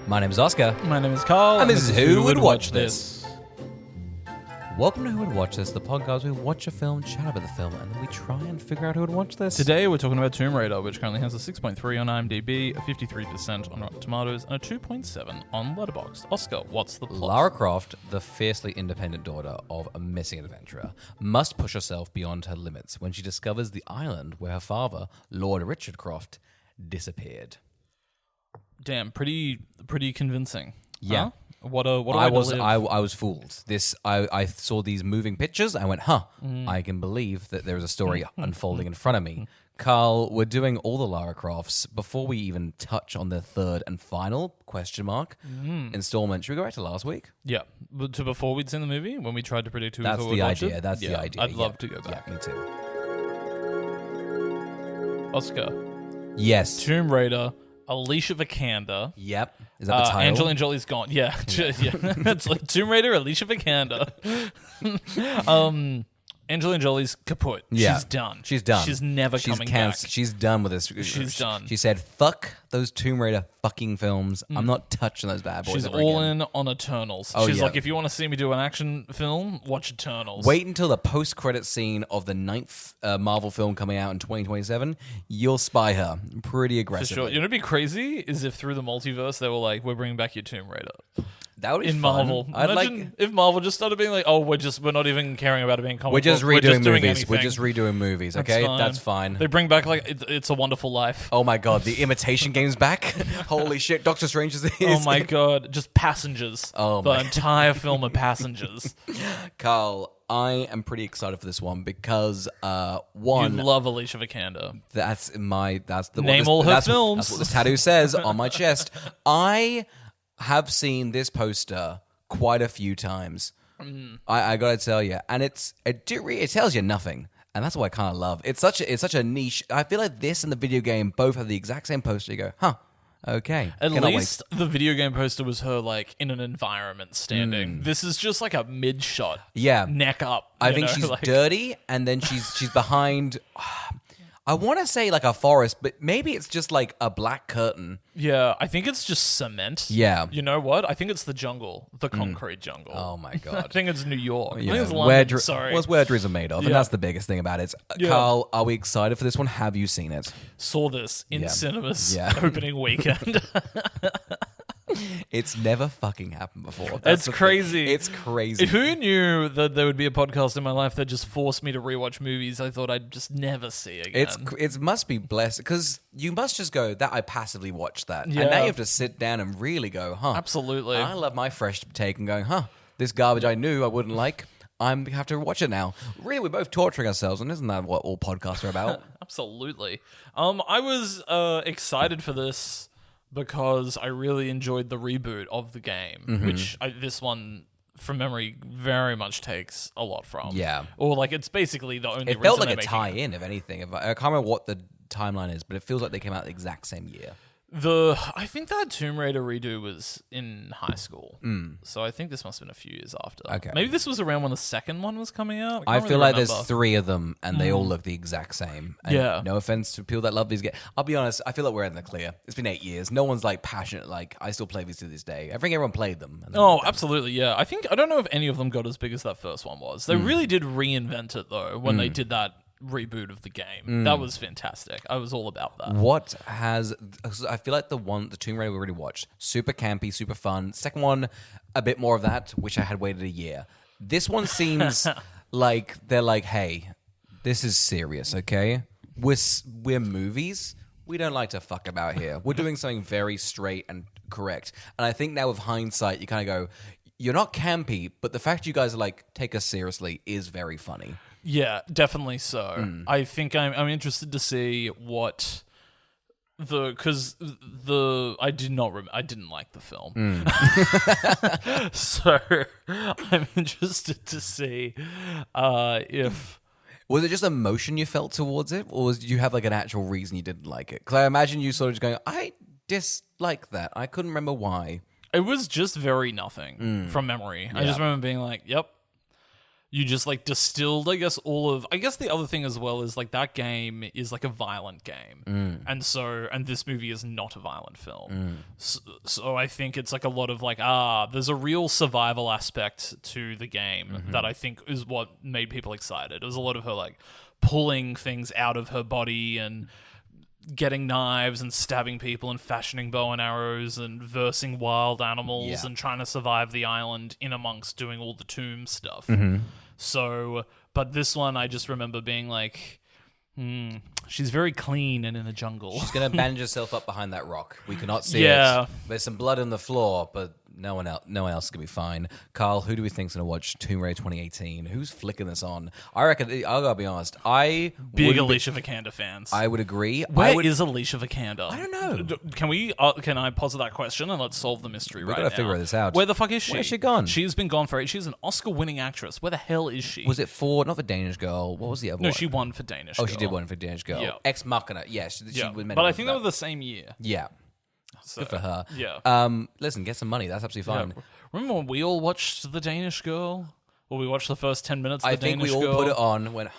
My name is Oscar. My name is Carl. And this is Who Would Watch This? Welcome to Who Would Watch This, the podcast where we watch a film, chat about the film, and then we try and figure out who would watch this. Today we're talking about Tomb Raider, which currently has a 6.3 on IMDb, a 53% on Rotten Tomatoes, and a 2.7 on Letterboxd. Oscar, what's the plot? Lara Croft, the fiercely independent daughter of a missing adventurer, must push herself beyond her limits when she discovers the island where her father, Lord Richard Croft, disappeared. Damn, pretty convincing. Yeah. Huh? What a I way to live. was fooled. I saw these moving pictures. I went, I can believe that there is a story unfolding in front of me. Carl, we're doing all the Lara Crofts. Before we even touch on the third and final installment, should we go back to last week? Yeah. But before we'd seen the movie, when we tried to predict who That's would the watch idea. it? That's the idea. I'd love to go back. Yeah, me too. Oscar, Yes. Tomb Raider, Alicia Vikander. Yep. Is that the title? Angelina Jolie's gone. Yeah. It's like Tomb Raider, Alicia Vikander. Angelina Jolie's kaput. Yeah. She's done. She's done. She's never coming back. She's done with this. She's done. She said, fuck those Tomb Raider fucking films. I'm not touching those bad boys She's ever all again. in on Eternals. Oh, She's yeah. like, if you want to see me do an action film, watch Eternals. Wait until the post-credit scene of the 9th Marvel film coming out in 2027. You'll spy her pretty For aggressively. sure. You know what'd be crazy is if through the multiverse they were like, we're bringing back your Tomb Raider. That would be In fun. Marvel. I'd Imagine if Marvel just started being like, oh, we're not even caring about it being comic We're just book. redoing doing movies. We're anything. just redoing movies. Okay, that's fine. They bring back like It's a Wonderful Life. Oh my god, the Imitation Game's back. Holy shit, Doctor Strange is. Oh my god, just Passengers. Oh the my- entire film of Passengers. Carl, I am pretty excited for this one because one, You love Alicia Vikander. that's the Name all her that's, films. That's what this tattoo says on my chest. I have seen this poster quite a few times. I gotta tell you, and it tells you nothing, and that's what I kind of love. It's such a niche. I feel like this and the video game both have the exact same poster. You go, huh? Okay. At Cannot least the video game poster was her like in an environment standing. This is just like a mid shot. Yeah. Neck up. I you think know, she's like- dirty, and then she's behind. I want to say like a forest, but maybe it's just like a black curtain. Yeah, I think it's just cement. Yeah. You know what? I think it's the jungle, the concrete jungle. Oh my I god. think it's New York. I You think it's know, London. Sorry. Well, it's where dreams are made of, and Yeah. that's the biggest thing about it. Yeah. Carl, are we excited for this one? Have you seen it? Saw this in Yeah. cinemas Yeah. opening weekend. It's never fucking happened before. It's That's the thing. crazy. It's crazy. Who knew that there would be a podcast in my life that just forced me to rewatch movies I thought I'd just never see again? It must be blessed because you must just go that I passively watched that, Yeah. and now you have to sit down and really go, huh? Absolutely. I love my fresh take and going, huh? This garbage I knew I wouldn't like. I'm have to watch it now. Really, we're both torturing ourselves, and isn't that what all podcasts are about? Absolutely. I was excited for this because I really enjoyed the reboot of the game, which this one, from memory, very much takes a lot from. Yeah. Or like it's basically the only. It felt reason like a they're making tie-in, if anything. I can't remember what the timeline is, but it feels like they came out the exact same year. I think that Tomb Raider redo was in high school, so I think this must have been a few years after. Okay. Maybe this was around when the second one was coming out. I can't feel really like there's remember. 3 of them, and they all look the exact same. And Yeah. no offense to people that love these games. I'll be honest, I feel like we're in the clear. It's been 8 years. No one's like passionate. Like I still play these to this day. I think everyone played them. And Oh, absolutely, yeah. I don't know if any of them got as big as that first one was. They really did reinvent it though when they did that reboot of the game. That was fantastic. I was all about that. What has I feel like the Tomb Raider we already watched, super campy, super fun. Second one, a bit more of that. Wish I had waited a year. This one seems like they're like, hey, this is serious, okay? We're movies. We don't like to fuck about here. We're doing something very straight and correct. And I think now with hindsight, you kind of go, you're not campy, but the fact you guys are like take us seriously is very funny. Yeah, definitely so. I think I'm interested to see what I didn't like the film. So I'm interested to see if Was it just emotion you felt towards it, or did you have like an actual reason you didn't like it? Because I imagine you sort of just going, I dislike that. I couldn't remember why. it was just very nothing from memory. I just remember being like, yep. you just like distilled, I guess, I guess the other thing as well is like that game is like a violent game. And this movie is not a violent film. So I think it's like a lot of like, there's a real survival aspect to the game that I think is what made people excited. It was a lot of her like pulling things out of her body and getting knives and stabbing people and fashioning bow and arrows and versing wild animals and trying to survive the island in amongst doing all the tomb stuff. So, but this one I just remember being like, she's very clean and in the jungle. She's going to bandage herself up behind that rock. We cannot see it. There's some blood on the floor, but no one else is going to be fine. Carl, who do we think's going to watch Tomb Raider 2018? Who's flicking this on? I reckon, I'll gotta be honest, Big Alicia Vikander fans. I would agree. Where is Alicia Vikander? I don't know. Can I pose that question and let's solve the mystery right now? We've got to figure this out. Where the fuck is she? Where's she gone? She's been gone for she's an Oscar-winning actress. Where the hell is she? Was it not for Danish Girl? What was the other one? No, she won for Danish Girl. Oh, she did one for Danish Girl. Yeah. Ex Machina. Yes, she was meant but to I for think they were the same year. Yeah. So, good for her. Yeah. Listen, get some money. That's absolutely fine. Yeah. Remember when we all watched The Danish Girl? Or we watched the first 10 minutes of The Danish Girl? I think we all put it on and went,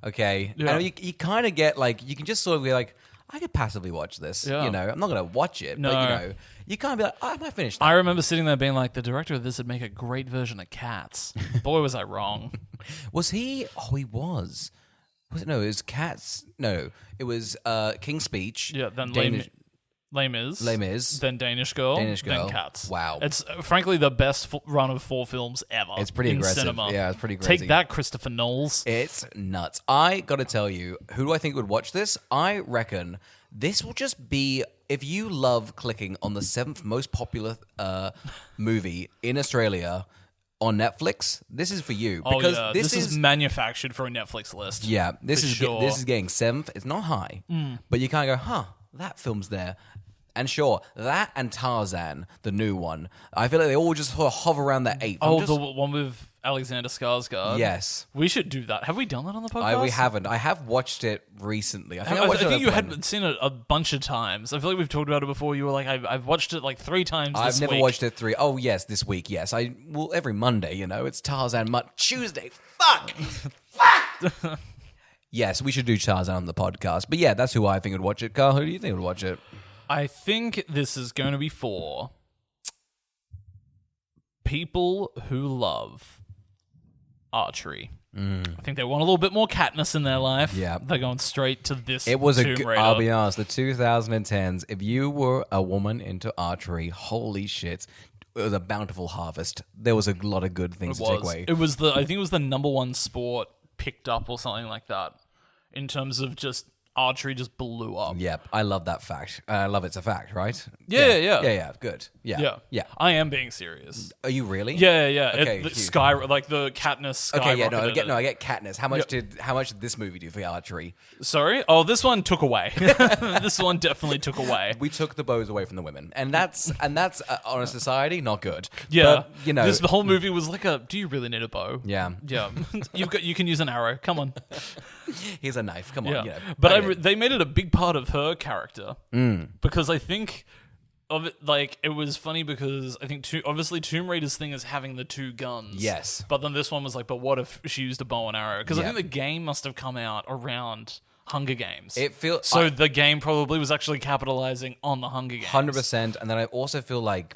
okay. Yeah. And you kind of get like, you can just sort of be like, I could passively watch this. Yeah. You know, I'm not going to watch it, No. but you kind of be like, I might finish that. I remember sitting there being like, the director of this would make a great version of Cats. Boy, was I wrong. Was he? Oh, he was. Was it? No, it was Cats. No, it was King's Speech. Yeah, then Les Mis, then Danish Girl, then Cats. Wow. It's frankly the best run of 4 films ever. It's pretty in aggressive. Cinema. Yeah, it's pretty crazy. Take that, Christopher Knowles. It's nuts. I got to tell you, who do I think would watch this? I reckon this will just be, if you love clicking on the 7th most popular movie in Australia on Netflix, this is for you. Because this is manufactured for a Netflix list. Yeah, this is sure. Getting 7th. It's not high, but you kind of go, that film's there. And sure, that and Tarzan, the new one, I feel like they all just sort of hover around that 8th. The one with Alexander Skarsgård? Yes. We should do that. Have we done that on the podcast? We haven't. I have watched it recently. I think you had seen it a bunch of times. I feel like we've talked about it before. You were like, I've watched it like 3 times this week. I've never watched it 3. Oh, yes, this week, yes. Every Monday, it's Tarzan. Tuesday. Fuck! Fuck! Yes, we should do Tarzan on the podcast. But yeah, that's who I think would watch it. Carl, who do you think would watch it? I think this is going to be for people who love archery. I think they want a little bit more Katniss in their life. Yeah. They're going straight to this. It was Tomb Raider. I'll be honest, the 2010s, if you were a woman into archery, holy shit, it was a bountiful harvest. There was a lot of good things to take away. I think it was the number 1 sport picked up or something like that in terms of just archery just blew up. Yep, I love that fact. I love it's a fact, right? Yeah. Good. Yeah. I am being serious. Are you really? Yeah. Okay, the Katniss. Okay, yeah, I get Katniss. How much did this movie do for archery? Sorry? Oh, this one took away. This one definitely took away. We took the bows away from the women, and that's on a society not good. Yeah, but, the whole movie was like do you really need a bow? Yeah. You can use an arrow. Come on. Here's a knife. Come on. Yeah. But they made it a big part of her character because I think of it like it was funny because I think obviously Tomb Raider's thing is having the 2 guns. Yes. But then this one was like, but what if she used a bow and arrow? Because I think the game must have come out around Hunger Games. It feels the game probably was actually capitalizing on the Hunger Games. 100%. And then I also feel like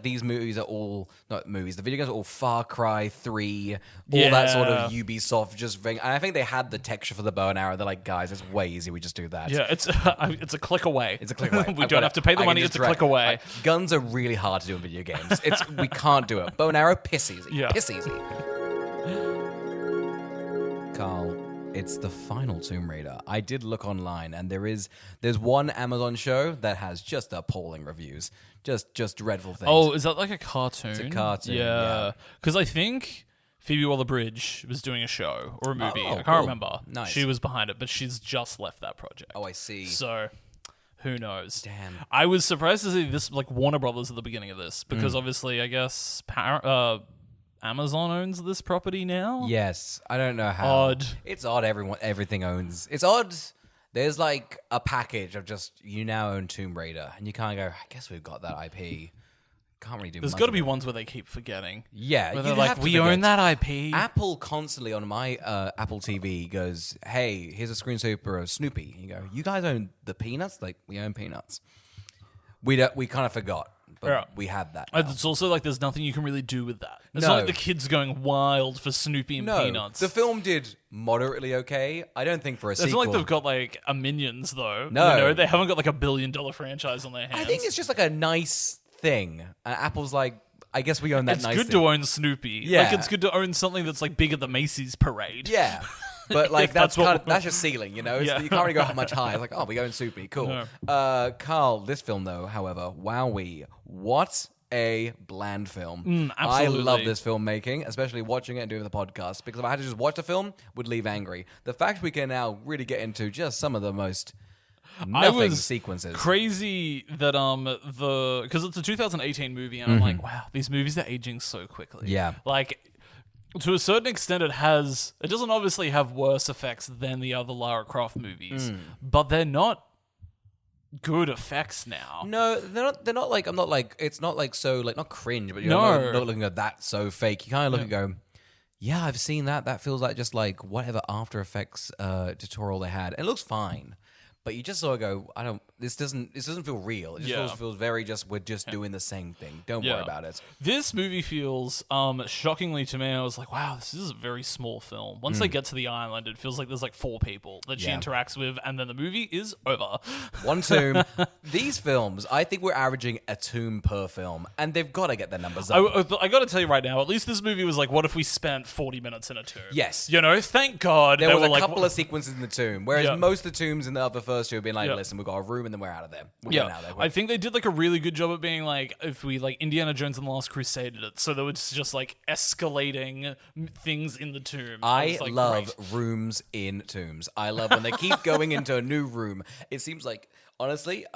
these movies are all not movies. The video games are all Far Cry 3, all that sort of Ubisoft just thing. And I think they had the texture for the bow and arrow. They're like, guys, it's way easy. We just do that. Yeah, it's a click away. It's a click away. We don't have to pay the money. It's a click away. Guns are really hard to do in video games. We can't do it. Bow and arrow, piss easy. Yeah. Piss easy. Carl. It's the final Tomb Raider. I did look online, and there's one Amazon show that has just appalling reviews, just dreadful things. Oh, is that like a cartoon? It's a cartoon. Yeah, because I think Phoebe Waller-Bridge was doing a show or a movie. I can't cool. remember. Nice. She was behind it, but she's just left that project. Oh, I see. So who knows? Damn. I was surprised to see this like Warner Brothers at the beginning of this because obviously I guess Amazon owns this property now? Yes. I don't know how. Odd. It's odd everything owns. It's odd. There's like a package of just, you now own Tomb Raider. And you kind of go, I guess we've got that IP. can't really do There's much got to of be it. ones where they keep forgetting. Yeah, Where you'd they're like, have to we own forget. that IP. Apple constantly on my Apple TV goes, hey, here's a screensaver of Snoopy. You go, you guys own the Peanuts? Like, we own Peanuts. We kind of forgot, but Yeah. we have that And now. it's also like there's nothing you can really do with that. It's No. not like the kids going wild for Snoopy and No, Peanuts. the film did moderately okay. I don't think for a It's sequel. not like they've got like a Minions though. No. You know, they haven't got like $1 billion franchise on their hands. I think it's just like a nice thing. And Apple's like, I guess we own that It's nice good thing. to own Snoopy. Yeah. Like it's good to own something that's like big at the Macy's parade. Yeah. But like If that's what- that's just ceiling, you know. Yeah. You can't really go much higher. It's like, oh, we go in Soupy, cool. Carl, this film though, however, wowee, what a bland film. I absolutely. love this filmmaking, especially watching it and doing the podcast, because if I had to just watch the film, would leave angry. The fact we can now really get into just some of the most I nothing was sequences. crazy that because it's a 2018 movie and I'm like, wow, these movies are aging so quickly. Yeah. Like to a certain extent it doesn't obviously have worse effects than the other Lara Croft movies, but they're not good effects now. No, they're not like, I'm not like, it's not like so like not cringe, but you're No. not looking at that so fake. You kind of look and go, yeah, I've seen that. That feels like just like whatever After Effects tutorial they had. And it looks fine. But you just sort of go, this doesn't feel real. It just feels very we're just doing the same thing. Don't worry about it. This movie feels shockingly to me. I was like, wow, this is a very small film. Once they get to the island, it feels like there's like 4 people that she Yeah. interacts with, and then the movie is over. One tomb. These films, I think we're averaging a tomb per film. And they've got to get their numbers up. I got to tell you right now, at least this movie was like, what if we spent 40 minutes in a tomb? Yes. You know, thank God. There they was were a like, couple of sequences in the tomb, whereas Yeah. most of the tombs in the other first two have been like, Yeah. listen, we've got a room and then we're out of there. We're Yeah, getting out of there. I think they did like a really good job at being like, if we like Indiana Jones and the Last Crusade did it, so there was just like escalating things in the tomb. I was, like, love great. rooms in tombs. I love when they keep going into a new room. It seems like, honestly,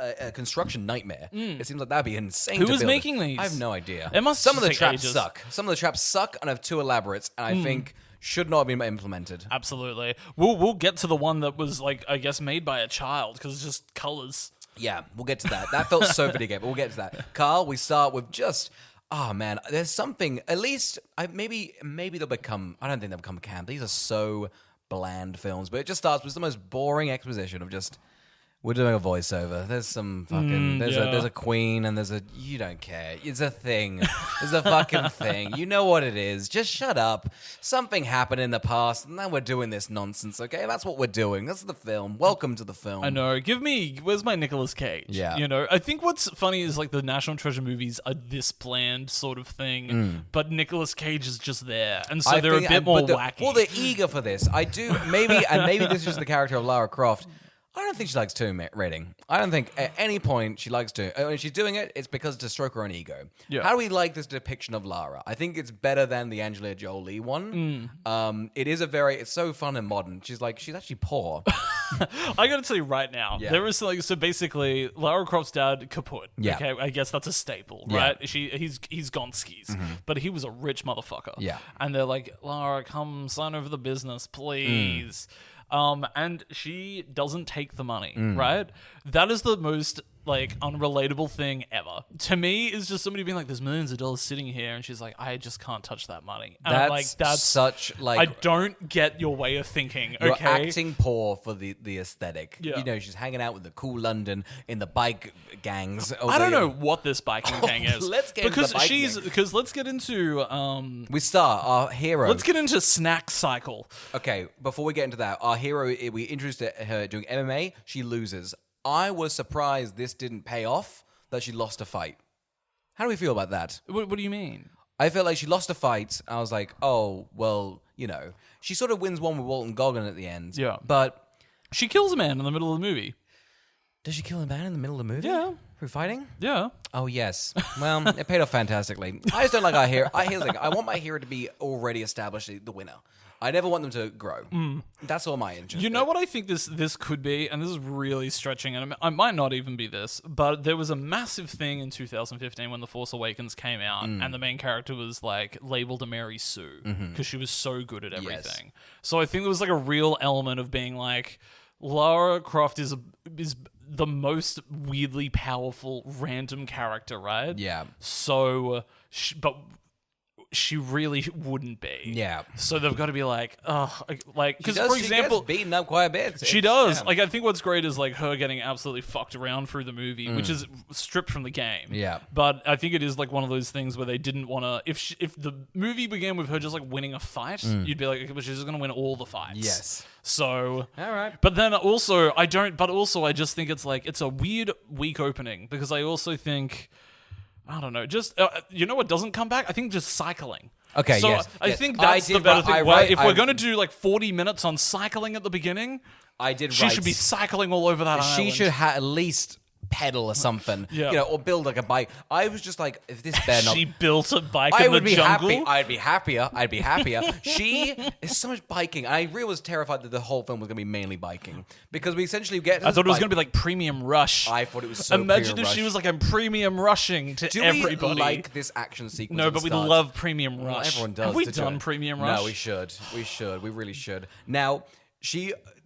a construction nightmare. It seems like that'd be insane. Who to was build. making these? I have no idea. It must Some of the take traps ages. suck. Some of the traps suck and are too elaborate, and I think should not have been implemented. Absolutely. We'll get to the one that was like, I guess, made by a child because it's just colors. Yeah, we'll get to that. That felt so video game, but we'll get to that. Carl, we start with just. Oh man, there's something. At least maybe they'll become. I don't think they'll become camp. These are so bland films, but it just starts with the most boring exposition of just. We're doing a voiceover. There's some fucking. There's a queen and you don't care. It's a thing. It's a fucking thing. You know what it is. Just shut up. Something happened in the past, and now we're doing this nonsense. Okay, that's what we're doing. That's the film. Welcome to the film. I know. Where's my Nicolas Cage? Yeah. You know, I think what's funny is like the National Treasure movies are this bland sort of thing, but Nicolas Cage is just there, and so they're a bit more wacky. Well, they're eager for this. I do. Maybe this is just the character of Lara Croft. I don't think she likes tomb raiding. I don't think at any point she likes to. When she's doing it, it's because to stroke her own ego. Yeah. How do we like this depiction of Lara? I think it's better than the Angelina Jolie one. It's so fun and modern. She's actually poor. I gotta tell you right now, Yeah. there is like, so basically Lara Croft's dad kaput. Yeah. Okay, I guess that's a staple, Yeah. right? He's gone skis, but he was a rich motherfucker. Yeah. And they're like, Lara, come sign over the business, please. And she doesn't take the money, right? That is the most like unrelatable thing ever. To me, is just somebody being like, there's millions of dollars sitting here, and she's like, I just can't touch that money. And I'm like, that's such like. I don't get your way of thinking, You're okay? acting poor for the aesthetic. Yeah. You know, she's hanging out with the cool London in the bike gangs. I don't know what this biking gang is. Let's get into the biking gang. Because let's get into We start our hero. let's get into Snack Cycle. Okay, before we get into that, our hero, we introduced her doing MMA. She loses. I was surprised this didn't pay off, that she lost a fight. How do we feel about that? What do you mean? I felt like she lost a fight. I was like, oh, well, you know. She sort of wins one with Walton Goggin at the end. Yeah. But She kills a man in the middle of the movie. does she kill a man in the middle of the movie? Yeah. For fighting? Yeah. Oh, yes. Well, it paid off fantastically. I just don't like our hero. Here's the thing. I want my hero to be already established, the winner. I never want them to grow. That's all my interest. You know what I think this could be, and this is really stretching, and I might not even be this, but there was a massive thing in 2015 when The Force Awakens came out, and the main character was like labeled a Mary Sue because she was so good at everything. So I think there was like a real element of being like, Lara Croft is the most weirdly powerful random character, right? Yeah. So, but she really wouldn't be. Yeah. So they've got to be like, because for She example, gets beaten up quite a bit. she does. Like, I think what's great is like her getting absolutely fucked around through the movie, which is stripped from the game. Yeah. But I think it is like one of those things where they didn't want to. If the movie began with her just like winning a fight, you'd be like, okay, but she's just gonna win all the fights. Yes. So. All right. But then also I don't. But also I just think it's like it's a weird weak opening because I also think. I don't know. Just you know what doesn't come back? I think just cycling. Okay, so yes. I yes. think that's the better thing. If we're going to do like 40 minutes on cycling at the beginning, she should be cycling all over that island. She should at least pedal or something, or build like a bike. I was just like, if this better not... She built a bike I in would the be jungle. happy. I'd be happier. She is so much biking. I really was terrified that the whole film was going to be mainly biking because we essentially get. I thought it was going to be like Premium Rush. I thought it was so. Imagine if she was like a Premium Rushing to everybody. Do we like this action sequence? No, but we love Premium Rush. Well, everyone does. Have we done Premium Rush? No, we should. We really should. Now.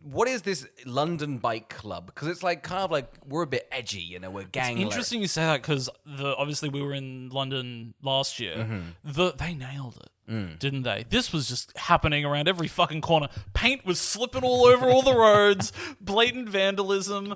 What is this London bike club? Because it's like kind of like we're a bit edgy, we're gang. It's interesting you say that because obviously we were in London last year. They nailed it, didn't they? This was just happening around every fucking corner. Paint was slipping all over all the roads. Blatant vandalism.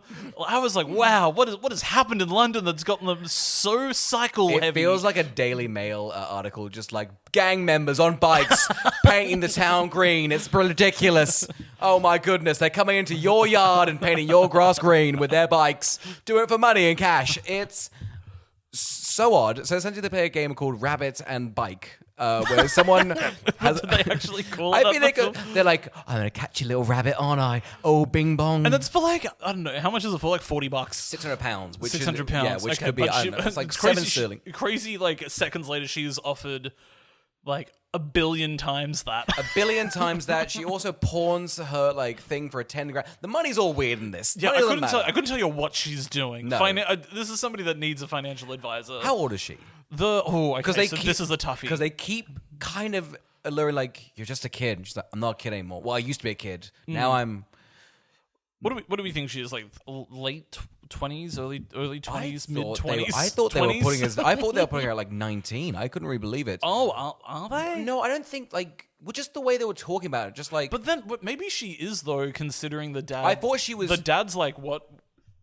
I was like, wow, what has happened in London that's gotten them so cycle heavy? It feels like a Daily Mail article, just like gang members on bikes painting the town green. It's ridiculous. Oh my goodness, they're coming into your yard and painting your grass green with their bikes, doing it for money and cash. It's so odd. So essentially they play a game called Rabbit and Bike, where someone has... Did they actually call it they're like, I'm going to catch your little rabbit, aren't I? Oh, bing bong. And it's for like, I don't know, how much is it for? Like $40? £600. Which £600. Yeah, which could be, I don't know, it's like crazy, 7 sterling. Crazy, like, seconds later, she's offered... like 1 billion times that. 1 billion times that. She also pawns her like thing for a 10 grand. The money's all weird in this. Yeah, I couldn't tell you what she's doing. No. This is somebody that needs a financial advisor. How old is she? This is a toughie. Because they keep kind of alluring like, you're just a kid. And she's like, I'm not a kid anymore. Well, I used to be a kid. Now I'm... What do we think she is? Like late 20s, early 20s, mid 20s? I thought they were putting her at like 19. I couldn't really believe it. Oh, are they? No, I don't think like just the way they were talking about it, just like. But then maybe she is though, considering the dad. I thought she was. The dad's like what?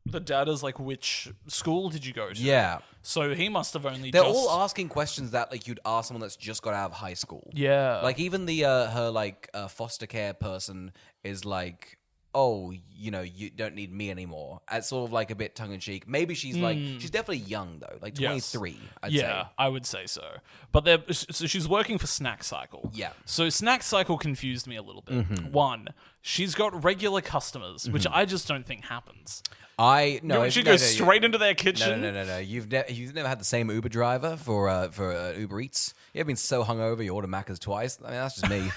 The dad is like, which school did you go to? Yeah. So he must have only. They're all asking questions that like you'd ask someone that's just got out of high school. Yeah. Like even the her like foster care person is like, oh, you don't need me anymore. It's sort of like a bit tongue-in-cheek. Maybe she's like, she's definitely young, though. Like 23, I'd say. Yeah, I would say so. But so she's working for Snack Cycle. Yeah. So Snack Cycle confused me a little bit. One, she's got regular customers, which I just don't think happens. She goes straight into their kitchen. No. You've never had the same Uber driver for Uber Eats. You ever been so hungover you order Macca's twice? I mean, that's just me.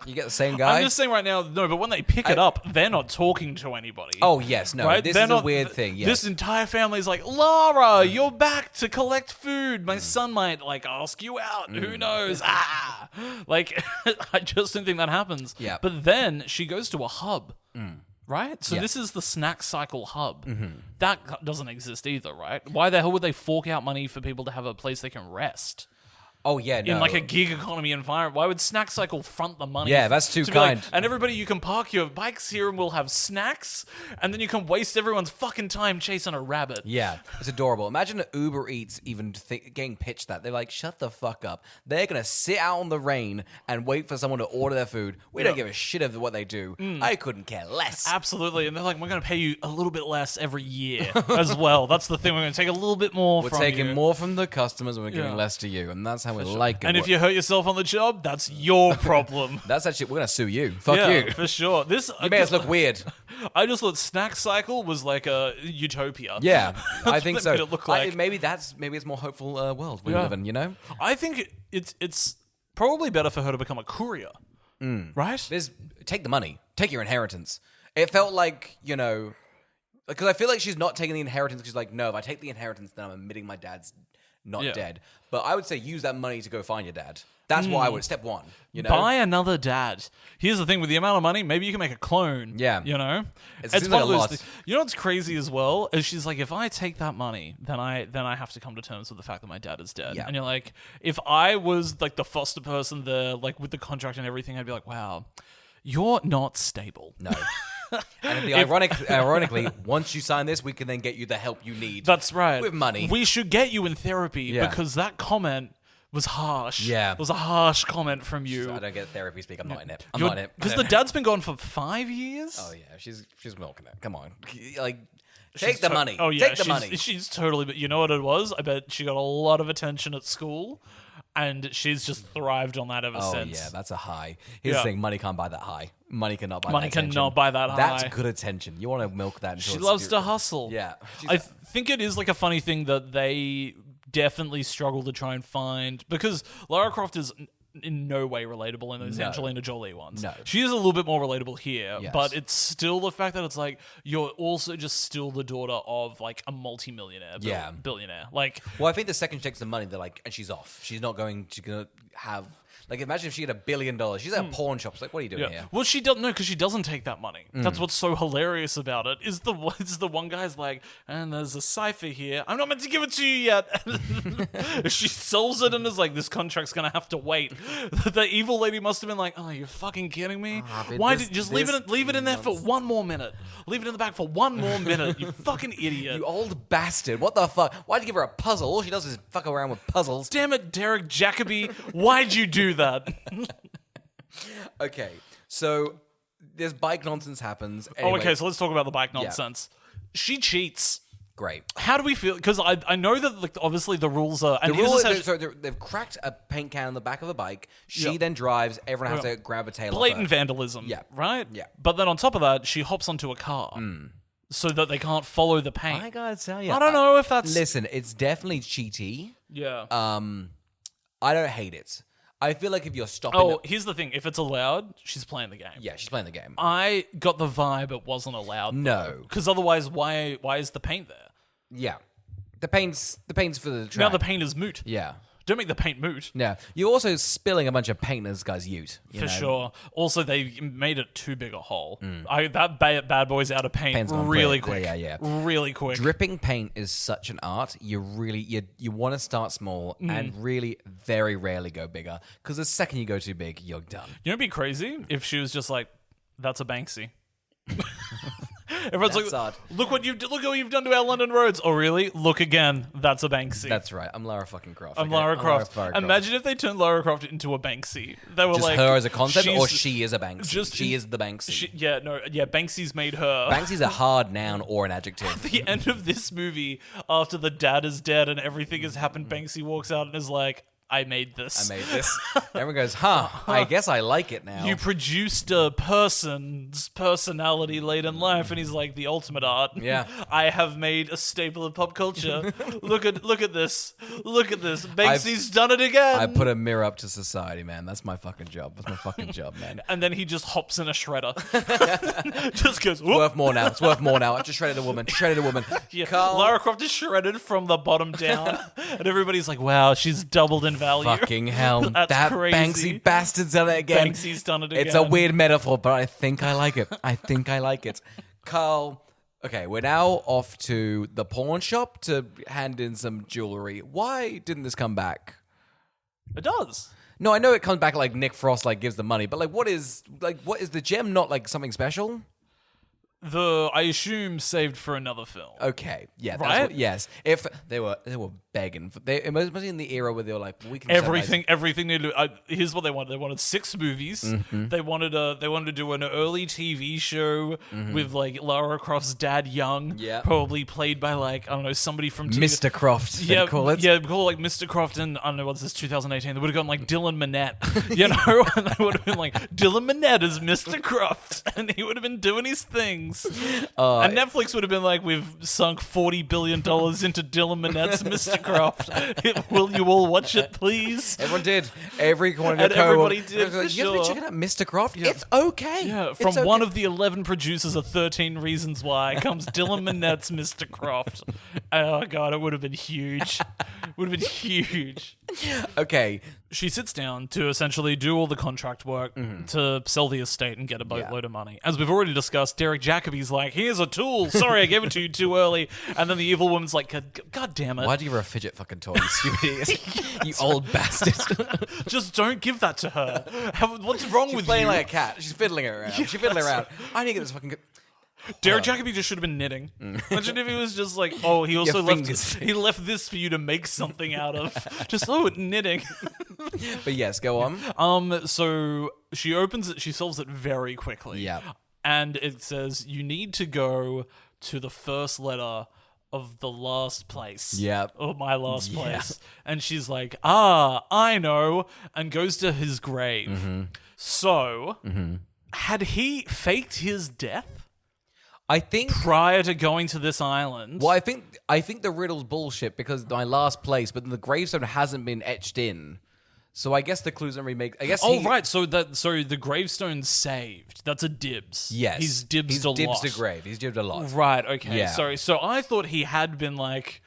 You get the same guy? I'm just saying right now, no, but when they pick it up, they're not talking to anybody. Oh, yes, no. Right? This is a weird thing, yes. This entire family is like, Lara, you're back to collect food. My son might, like, ask you out. Who knows? Like, I just don't think that happens. Yeah. But then she goes to a hub. Right? So this is the Snack Cycle hub. That doesn't exist either, right? Why the hell would they fork out money for people to have a place they can rest? Oh, yeah, no. In like a gig economy environment. Why would Snack Cycle front the money? Yeah, that's too to kind. and everybody, you can park your bikes here and we'll have snacks, and then you can waste everyone's fucking time chasing a rabbit. Yeah, it's adorable. Imagine Uber Eats even getting pitched that. They're like, shut the fuck up. They're going to sit out in the rain and wait for someone to order their food. We don't give a shit of what they do. I couldn't care less. Absolutely. And they're like, we're going to pay you a little bit less every year as well. That's the thing. We're going to take a little bit more from you. We're taking more from the customers and we're giving less to you. And that's how we like it. And if you hurt yourself on the job, that's your problem. That's actually, we're going to sue you. Fuck you. For sure. You made us look weird. I just thought Snack Cycle was like a utopia. Yeah, I think so. It look like. Maybe it's a more hopeful world we live in, you know? I think it's probably better for her to become a courier. Right? Take the money. Take your inheritance. It felt like, because I feel like she's not taking the inheritance because she's like, no, if I take the inheritance, then I'm admitting my dad's not Yeah. dead. But I would say use that money to go find your dad. That's what I would. Step one. You know, Buy another dad. Here's the thing: with the amount of money, maybe you can make a clone. Yeah. You know, It seems like a lot. You know what's crazy as well is she's like, if I take that money, then I have to come to terms with the fact that my dad is dead. Yeah. And you're like, if I was like the foster person there, like with the contract and everything, I'd be like, wow, you're not stable. No. And ironically, once you sign this, we can then get you the help you need. That's right. With money. We should get you in therapy Yeah. because that comment was harsh. Yeah. It was a harsh comment from you. I don't get therapy speak. I'm not in it. I'm not in it. Because the dad's been gone for 5 years. Oh yeah, she's milking it. Come on, like take the money. Oh yeah, take the money. She's totally. But you know what it was? I bet she got a lot of attention at school, and she's just thrived on that ever Oh since. yeah, that's a high. Here's Yeah. the thing: money can't buy that high. Money cannot buy. Money that attention. cannot buy that high. That's good attention. You want to milk that. Until She it's loves to beautiful. hustle. Yeah, I think it is like a funny thing that they definitely struggle to try and find because Lara Croft is in no way relatable in those No. Angelina Jolie ones. No. She is a little bit more relatable here, Yes. but it's still the fact that it's like you're also just still the daughter of like a multi-millionaire, Yeah. billionaire. Like, Well, I think the second she takes the money, they're like, and she's off. She's not going to have. Like, imagine if she had $1 billion. She's at a pawn shop. It's like, what are you doing here? well, she doesn't know because she doesn't take that money. That's what's so hilarious about it. Is the one guy's like, and there's a cipher here. I'm not meant to give it to you yet. She sells it and is like, this contract's gonna have to wait. The evil lady must have been like, oh, you're fucking kidding me? Why did just leave it in there for one more minute? Leave it in the back for one more minute. You fucking idiot. You old bastard. What the fuck? Why'd you give her a puzzle? All she does is fuck around with puzzles. Damn it, Derek Jacobi. Why'd you do that? Okay, so this bike nonsense happens. Anyway, Okay, so let's talk about the bike nonsense. She cheats. great. How do we feel? Because I know that like, obviously the rules are... And The here's rule essentially- is, so they've cracked a paint can on the back of the bike. She then drives. Everyone has to grab a tail off blatant her. vandalism, Yeah. right? Yeah. But then on top of that, she hops onto a car so that they can't follow the paint. I gotta tell you, I don't know if that's... Listen, it's definitely cheaty. Yeah. I don't hate it. I feel like if you're stopping, Oh, here's the thing. If it's allowed, she's playing the game. yeah, she's playing the game. I got the vibe it wasn't allowed. No. Because otherwise, why is the paint there? Yeah, the paint's for the track. Now the paint is moot. Yeah. Don't make the paint moot. Yeah, you're also spilling a bunch of paint in this guy's ute. For sure. Also, they made it too big a hole. That bad boy's out of paint Paint's gone really quick. quick. Yeah. Really quick. Dripping paint is such an art. You want to start small and really very rarely go bigger because the second you go too big, you're done. You know, it'd be crazy if she was just like, "That's a Banksy." Everyone's That's like, odd. look what you've done to our London roads. Oh, really? Look again. That's a Banksy. That's right. I'm Lara fucking Croft. I'm okay? Lara Croft. Lara Croft. Imagine if they turned Lara Croft into a Banksy. They were Just like her as a concept, or she's- she is a Banksy. She is the Banksy. Banksy's made her. Banksy's a hard noun or an adjective. The end of this movie, after the dad is dead and everything has happened, Banksy walks out and is like, I made this. I made this. Everyone goes, huh, I guess I like it now. You produced a person's personality late in life, and he's like, the ultimate art. Yeah. I have made a staple of pop culture. Look at this. Look at this. Banksy's done it again. I put a mirror up to society, man. That's my fucking job. That's my fucking job, man. And then he just hops in a shredder. Just goes, whoop. Worth more now. It's worth more now. I just shredded a woman. Yeah. Carl. Lara Croft is shredded from the bottom down. And everybody's like, wow, she's doubled in value. Fucking hell. That's that crazy. Banksy bastard's done it again. Banksy's done it again. It's a weird metaphor, but I think I like it. Carl, okay, we're now off to the pawn shop to hand in some jewelry. Why didn't this come back? It does. No, I know it comes back like Nick Frost like gives the money, but what is the gem not like something special? I assume saved for another film. Okay, yeah, that's Right? yes. If they were begging, it must be in the era where they were like, we can Everything they do. Here's what they wanted. They wanted 6 movies. Mm-hmm. They wanted to do an early TV show with like Lara Croft's dad young, Yeah. probably played by like I don't know somebody from Mr. Croft. Yeah, call it. yeah, call it like Mr. Croft and I don't know what's this 2018. They would have gone like Dylan Minnette, you know, and they would have been like Dylan Minnette is Mr. Croft, and he would have been doing his things. And Netflix would have been like, we've sunk $40 billion into Dylan Minnette's Mr. Croft. Will you all watch it, please? Everyone did. Everyone And everybody did, for You guys be sure. checking out Mr. Croft? It's okay. Yeah, It's from okay. one of the 11 producers of 13 Reasons Why comes Dylan Minnette's Mr. Croft. Oh, God, it would have been huge. Would have been huge. Okay. She sits down to essentially do all the contract work to sell the estate and get a boatload of money. As we've already discussed, Derek Jacobi's like, here's a tool. Sorry, I gave it to you too early. And then the evil woman's like, God damn it. Why do you have a fidget fucking toy, you stupid idiot? You old bastard. Just don't give that to her. What's wrong with Playing you? like a cat. She's fiddling it around. She's fiddling around. I need to get this fucking... Derek Jacobi just should have been knitting. Imagine if he was just like, oh, he also left this for you to make something out of. Just knitting. But yes, go on. So she opens it. She solves it very quickly. Yeah. And it says you need to go to the first letter of the last place. Yeah. Or my last place. And she's like, I know, and goes to his grave. So, had he faked his death? I think prior to going to this island. Well, I think the riddle's bullshit because my last place, but the gravestone hasn't been etched in. So I guess the clues don't remake. I guess. Right. So the gravestone's saved. That's a dibs. Yes, he's dibsed a lot. He's dibbed a grave. He's dibbed a lot. Right. Okay. Yeah. Sorry. So I thought he had been like.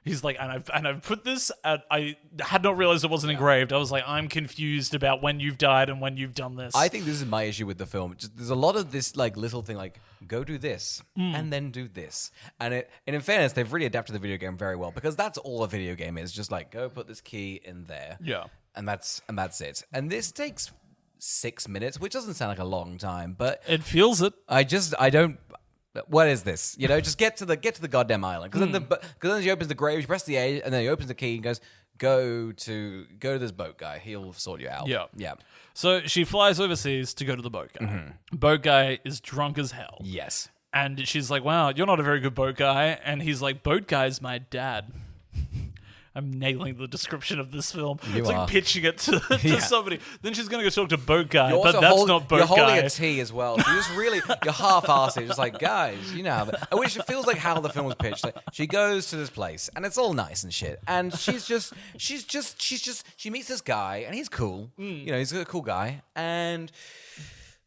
He's like, and I've put this at, I had not realized it wasn't engraved. I was like, I'm confused about when you've died and when you've done this. I think this is my issue with the film. Just, there's a lot of this like little thing like, go do this and then do this. And in fairness, they've really adapted the video game very well because that's all a video game is. Just like, go put this key in there. Yeah. And that's it. And this takes 6 minutes, which doesn't sound like a long time, but it feels it. I don't. What is this? You know, just get to the goddamn island. Because then she opens the grave, she presses the A, and then he opens the key and goes, go to this boat guy. He'll sort you out. Yeah. So she flies overseas to go to the boat guy. Boat guy is drunk as hell. Yes. And she's like, wow, you're not a very good boat guy. And he's like, boat guy's my dad. I'm nailing the description of this film. It's like pitching it to somebody. Then she's going to go talk to boat guy, but that's not boat guy. You're holding a tea as well. So you're half-assed. Just like, guys, you know. I wish it feels like how the film was pitched. Like, she goes to this place, and it's all nice and shit. And she meets this guy, and he's cool. You know, he's a cool guy. And...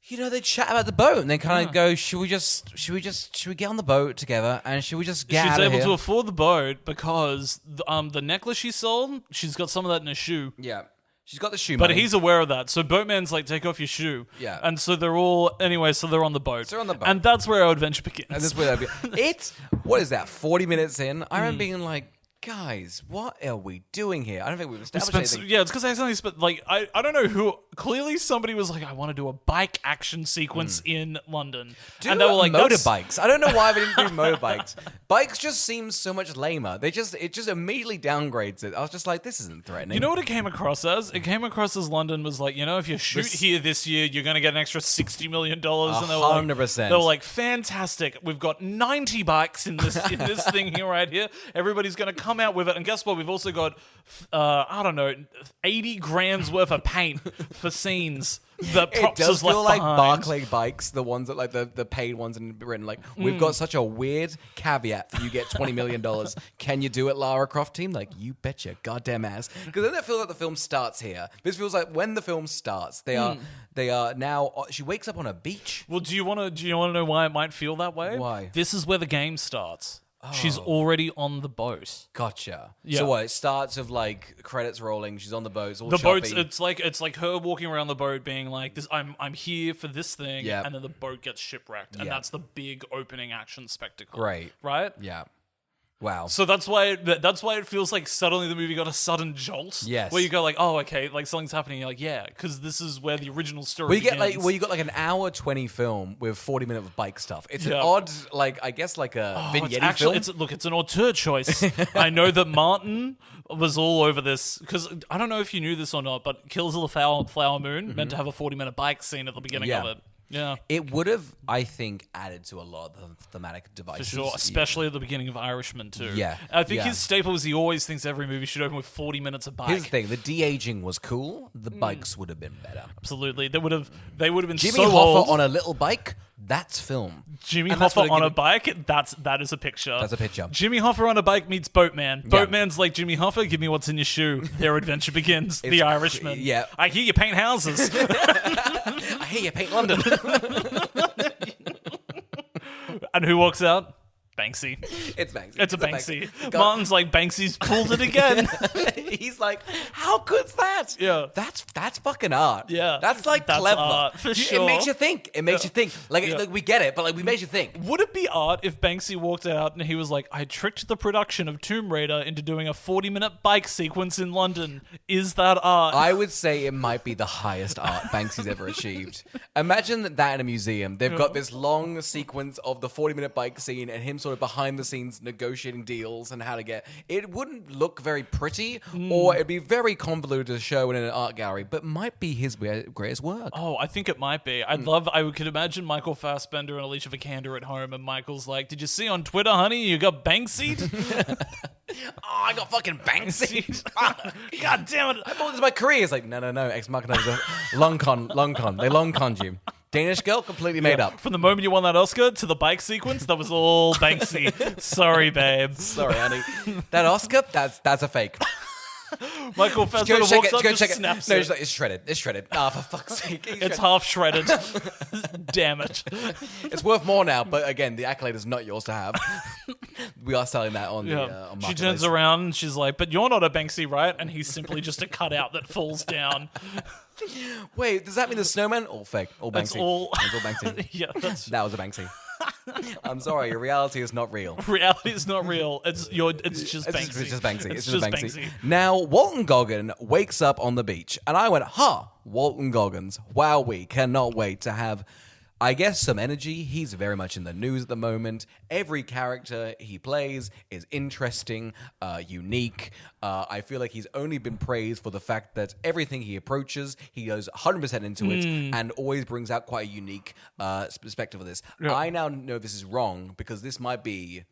you know, they chat about the boat and they kind of go, should we get on the boat together and should we just get out of here? She's able to afford the boat because the necklace she sold, she's got some of that in her shoe. Yeah. She's got the shoe But money. he's aware of that. So Boatman's like, take off your shoe. Yeah. And so they're all, anyway, so they're on the boat. So they're on the boat. And that's where our adventure begins. And this is where it's, what is that, 40 minutes in? I remember being like, guys, what are we doing here? I don't think we've established anything. Yeah, it's because I accidentally spent, like, I don't know who, clearly somebody was like, I want to do a bike action sequence in London. And they were like, motorbikes. I don't know why they didn't do motorbikes. Bikes just seem so much lamer. It just immediately downgrades it. I was just like, this isn't threatening. You know what it came across as? It came across as London was like, you know, if you shoot here this year, you're going to get an extra $60 million. And they were 100%. They were like, fantastic. We've got 90 bikes in this thing here right here. Everybody's going to come out with it. And guess what? We've also got, 80 grand's worth of paint for scenes. The props it does feel like behind. Barclay bikes, the ones that like the paid ones and written like we've got such a weird caveat for you get $20 million. Can you do it, Lara Croft team? Like you bet your goddamn ass. Because then it feels like the film starts here. This feels like when the film starts, they are now. She wakes up on a beach. Well, do you want to know why it might feel that way? Why? This is where the game starts. She's already on the boat. Gotcha. Yeah. So what? It starts of like credits rolling. She's on the boat. It's all the choppy. boat's it's like her walking around the boat, being like, "This, I'm here for this thing," Yeah. and then the boat gets shipwrecked, and that's the big opening action spectacle. Great. Right? Yeah. Wow. So that's why it feels like suddenly the movie got a sudden jolt. Yes. Where you go like, oh, okay, like something's happening. You're like, yeah, because this is where the original story Well, you begins. get like an hour 20 film with 40 minutes of bike stuff. It's an Yeah. odd, like I guess like a vignette film. It's an auteur choice. I know that Martin was all over this because I don't know if you knew this or not, but Kills of the Flower Moon meant to have a 40-minute bike scene at the beginning of it. Yeah. It would have, I think, added to a lot of the thematic devices. For sure, especially at the beginning of Irishman too. Yeah. I think his staple is he always thinks every movie should open with 40 minutes of bike. Here's the thing: the de-aging was cool. The bikes would have been better. Absolutely, they would have been Jimmy so Hoffa old. on a little bike. That's film. Jimmy And that's Hoffa what on it a bike. That is a picture. That's a picture. Jimmy Hoffa on a bike meets Boatman. Boatman's like, Jimmy Hoffa, give me what's in your shoe. Their adventure begins. The Irishman. Yeah. I hear you paint houses. I hear you paint London. And who walks out? Banksy. It's Banksy. It's a Banksy. Martin's like, Banksy's pulled it again. He's like, how good's that? Yeah. That's fucking art. Yeah. That's like That's clever. art, for sure. It makes you think. It makes you think. Like, Yeah. like we get it, but like we made you think. Would it be art if Banksy walked out and he was like, I tricked the production of Tomb Raider into doing a 40-minute bike sequence in London? Is that art? I would say it might be the highest art Banksy's ever achieved. Imagine that in a museum. They've got this long sequence of the 40-minute bike scene and him sort of behind the scenes negotiating deals and how to get... It wouldn't look very pretty or it'd be very convoluted to show in an art gallery, but might be his greatest work. Oh, I think it might be. I could imagine Michael Fassbender and Alicia Vikander at home, and Michael's like, did you see on Twitter, honey, you got Banksy? Oh, I got fucking Banksy. God damn it. I thought this was my career. It's like, no. Ex Machina was a long con. They long conned you. Danish girl, completely made up. From the moment you won that Oscar to the bike sequence, that was all Banksy. Sorry, babe. Sorry, honey. That Oscar, that's a fake. Michael Fassbender walks up, just snaps No, it. it's like, it's shredded. Ah, for fuck's sake. It's half shredded. Damn it. It's worth more now, but again, the accolade is not yours to have. We are selling that on the on She Marketplace. turns around and she's like, but you're not a Banksy, right? And he's simply just a cutout that falls down. Wait, does that mean the snowman? All fake. All Banksy. It's all... It's all Banksy. Yeah, that's... That was a Banksy. I'm sorry, your reality is not real. Reality is not real. It's just Banksy. It's just Banksy. It's just Banksy. Now, Walton Goggin wakes up on the beach, and I went, Walton Goggins. Wow, we cannot wait to have, I guess, some energy. He's very much in the news at the moment. Every character he plays is interesting, unique. I feel like he's only been praised for the fact that everything he approaches, he goes 100% into it and always brings out quite a unique perspective of this. Yeah. I now know this is wrong because this might be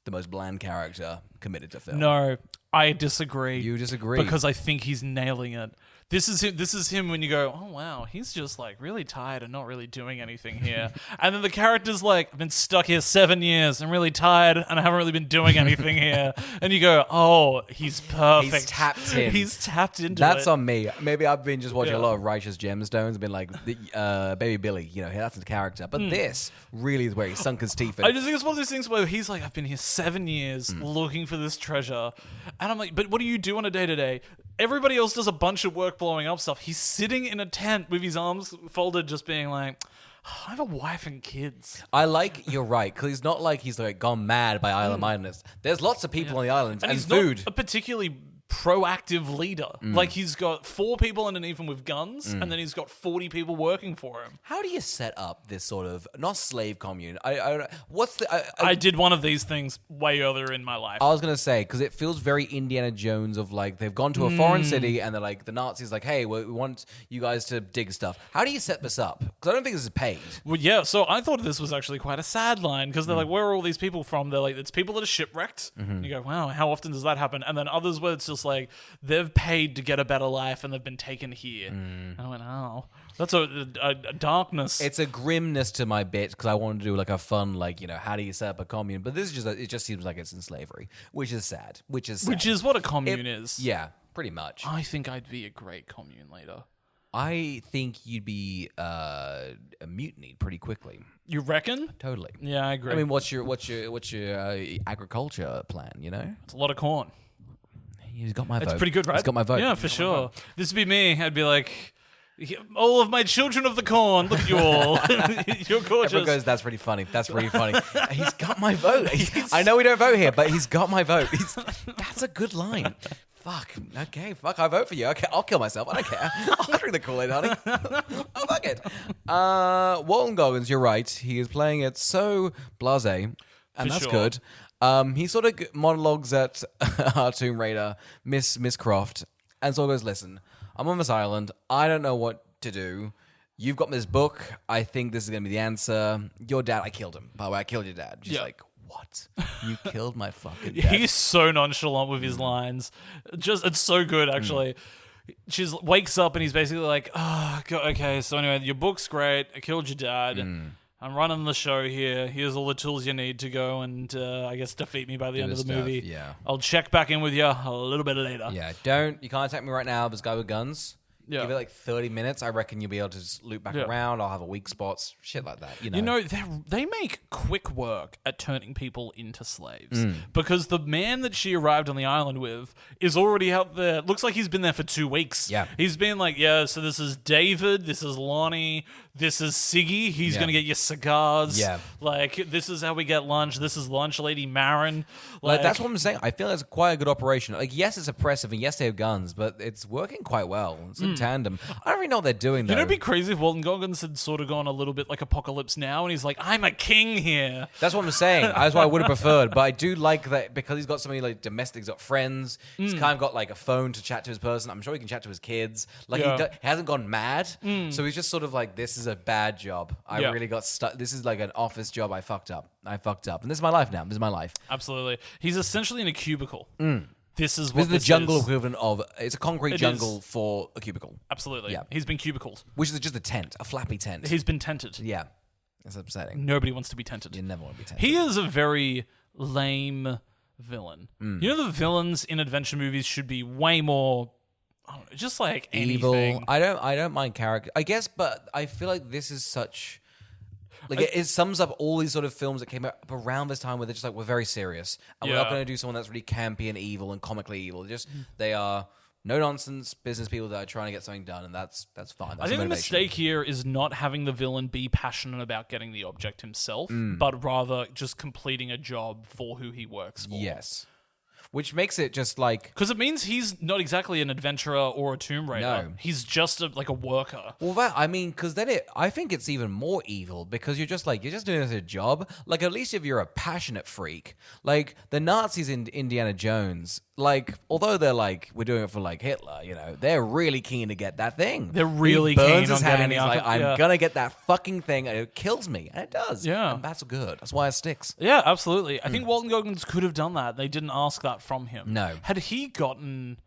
the most bland character committed to film. No, I disagree. You disagree? Because I think he's nailing it. This is him when you go, oh wow, he's just like really tired and not really doing anything here. And then the character's like, I've been stuck here 7 years. I'm really tired and I haven't really been doing anything here. And you go, oh, he's perfect. He's tapped in. He's tapped into it. That's on me. Maybe I've been just watching Yeah. a lot of Righteous Gemstones and been like, Baby Billy, that's the character. But this really is where he sunk his teeth in. I just think it's one of those things where he's like, I've been here 7 years looking for this treasure. And I'm like, but what do you do on a day-to-day? Everybody else does a bunch of work blowing up stuff. He's sitting in a tent with his arms folded, just being like, I have a wife and kids. I like you're right, because he's not like he's like gone mad by island mindedness. There's lots of people on the islands and he's food. not a particularly proactive leader. Like, he's got 4 people underneath him with guns, and then he's got 40 people working for him. How do you set up this sort of not slave commune? I did one of these things way earlier in my life. I was gonna say because it feels very Indiana Jones of like they've gone to a foreign city and they're like the Nazis like, hey, we want you guys to dig stuff. How do you set this up? Because I don't think this is paid. Well, yeah, so I thought this was actually quite a sad line because they're like, where are all these people from? They're like, it's people that are shipwrecked. You go, wow, how often does that happen? And then others where it's just like, they've paid to get a better life and they've been taken here. And I went, oh, that's a darkness. It's a grimness to my bit because I wanted to do like a fun, like, how do you set up a commune? But this is just, it just seems like it's in slavery, which is sad. Which is what a commune is. Yeah, pretty much. I think I'd be a great commune leader. I think you'd be mutinied pretty quickly. You reckon? Totally. Yeah, I agree. I mean, what's your agriculture plan? It's a lot of corn. He's got my vote. It's pretty good, right? He's got my vote. Yeah, for sure. This would be me. I'd be like, all of my children of the corn, look at you all. You're gorgeous. Everyone goes, that's pretty funny. That's really funny. He's got my vote. I know we don't vote here, but he's got my vote. That's a good line. Fuck. Okay, fuck, I vote for you. Okay, I'll kill myself. I don't care. I'll drink the Kool-Aid, honey. Oh, fuck it. Walton Goggins, you're right. He is playing it so blasé, and that's sure. good. He sort of monologues at our Tomb Raider, Miss Croft, and so goes, listen, I'm on this island. I don't know what to do. You've got this book. I think this is going to be the answer. Your dad, I killed him. By the way, I killed your dad. She's like, what? You killed my fucking dad? He's so nonchalant with his lines. It's so good, actually. She wakes up and he's basically like, okay, so anyway, your book's great. I killed your dad. I'm running the show here. Here's all the tools you need to go and, I guess, defeat me by the end of the movie. Yeah. I'll check back in with you a little bit later. Yeah, you can't attack me right now. This guy with guns. Yeah. Give it like 30 minutes. I reckon you'll be able to just loop back around. I'll have a weak spots, shit like that. You know, they make quick work at turning people into slaves because the man that she arrived on the island with is already out there. Looks like he's been there for 2 weeks. Yeah. He's been like, yeah, so this is David, this is Lonnie, this is Siggy. He's going to get you cigars. Yeah. Like, this is how we get lunch. This is lunch lady Marin. Like, that's what I'm saying. I feel it's quite a good operation. Like, yes, it's oppressive, and yes, they have guns, but it's working quite well. It's in tandem. I don't really know what they're doing, though. You know, it'd be crazy if Walton Goggins had sort of gone a little bit like Apocalypse Now, and he's like, I'm a king here. That's what I'm saying. That's what I would have preferred. But I do like that because he's got so many like domestics, he's got friends. He's kind of got like a phone to chat to his person. I'm sure he can chat to his kids. Like he hasn't gone mad. So he's just sort of like, this is a bad job. I really got stuck. This is like an office job. I fucked up. And this is my life now. This is my life. Absolutely. He's essentially in a cubicle. This is the jungle equivalent of, it's a concrete jungle for a cubicle. Absolutely. Yeah. He's been cubicled. Which is just a tent, a flappy tent. He's been tented. Yeah. It's upsetting. Nobody wants to be tented. You never want to be tented. He is a very lame villain. You know, the villains in adventure movies should be way more, I don't know, just like evil. anything. I don't mind character. I guess, but I feel like this is such... Like, it sums up all these sort of films that came up around this time where they're just like, we're very serious. And we're not going to do someone that's really campy and evil and comically evil. They are no-nonsense business people that are trying to get something done, and that's fine. That's I think the mistake here is not having the villain be passionate about getting the object himself, but rather just completing a job for who he works for. Yes. Which makes it just like... Because it means he's not exactly an adventurer or a Tomb Raider. No. He's just like a worker. Well, because then I think it's even more evil because you're just doing this as a job. Like, at least if you're a passionate freak, like the Nazis in Indiana Jones, like, although they're like, we're doing it for like Hitler, you know, they're really keen to get that thing. They're really he burns keen his on hand, getting he's the like, alcohol. I'm gonna get that fucking thing, and it kills me, and it does. Yeah. And that's good. That's why it sticks. Yeah, absolutely. I think Walton Goggins could have done that. They didn't ask that from him. No. Had he gotten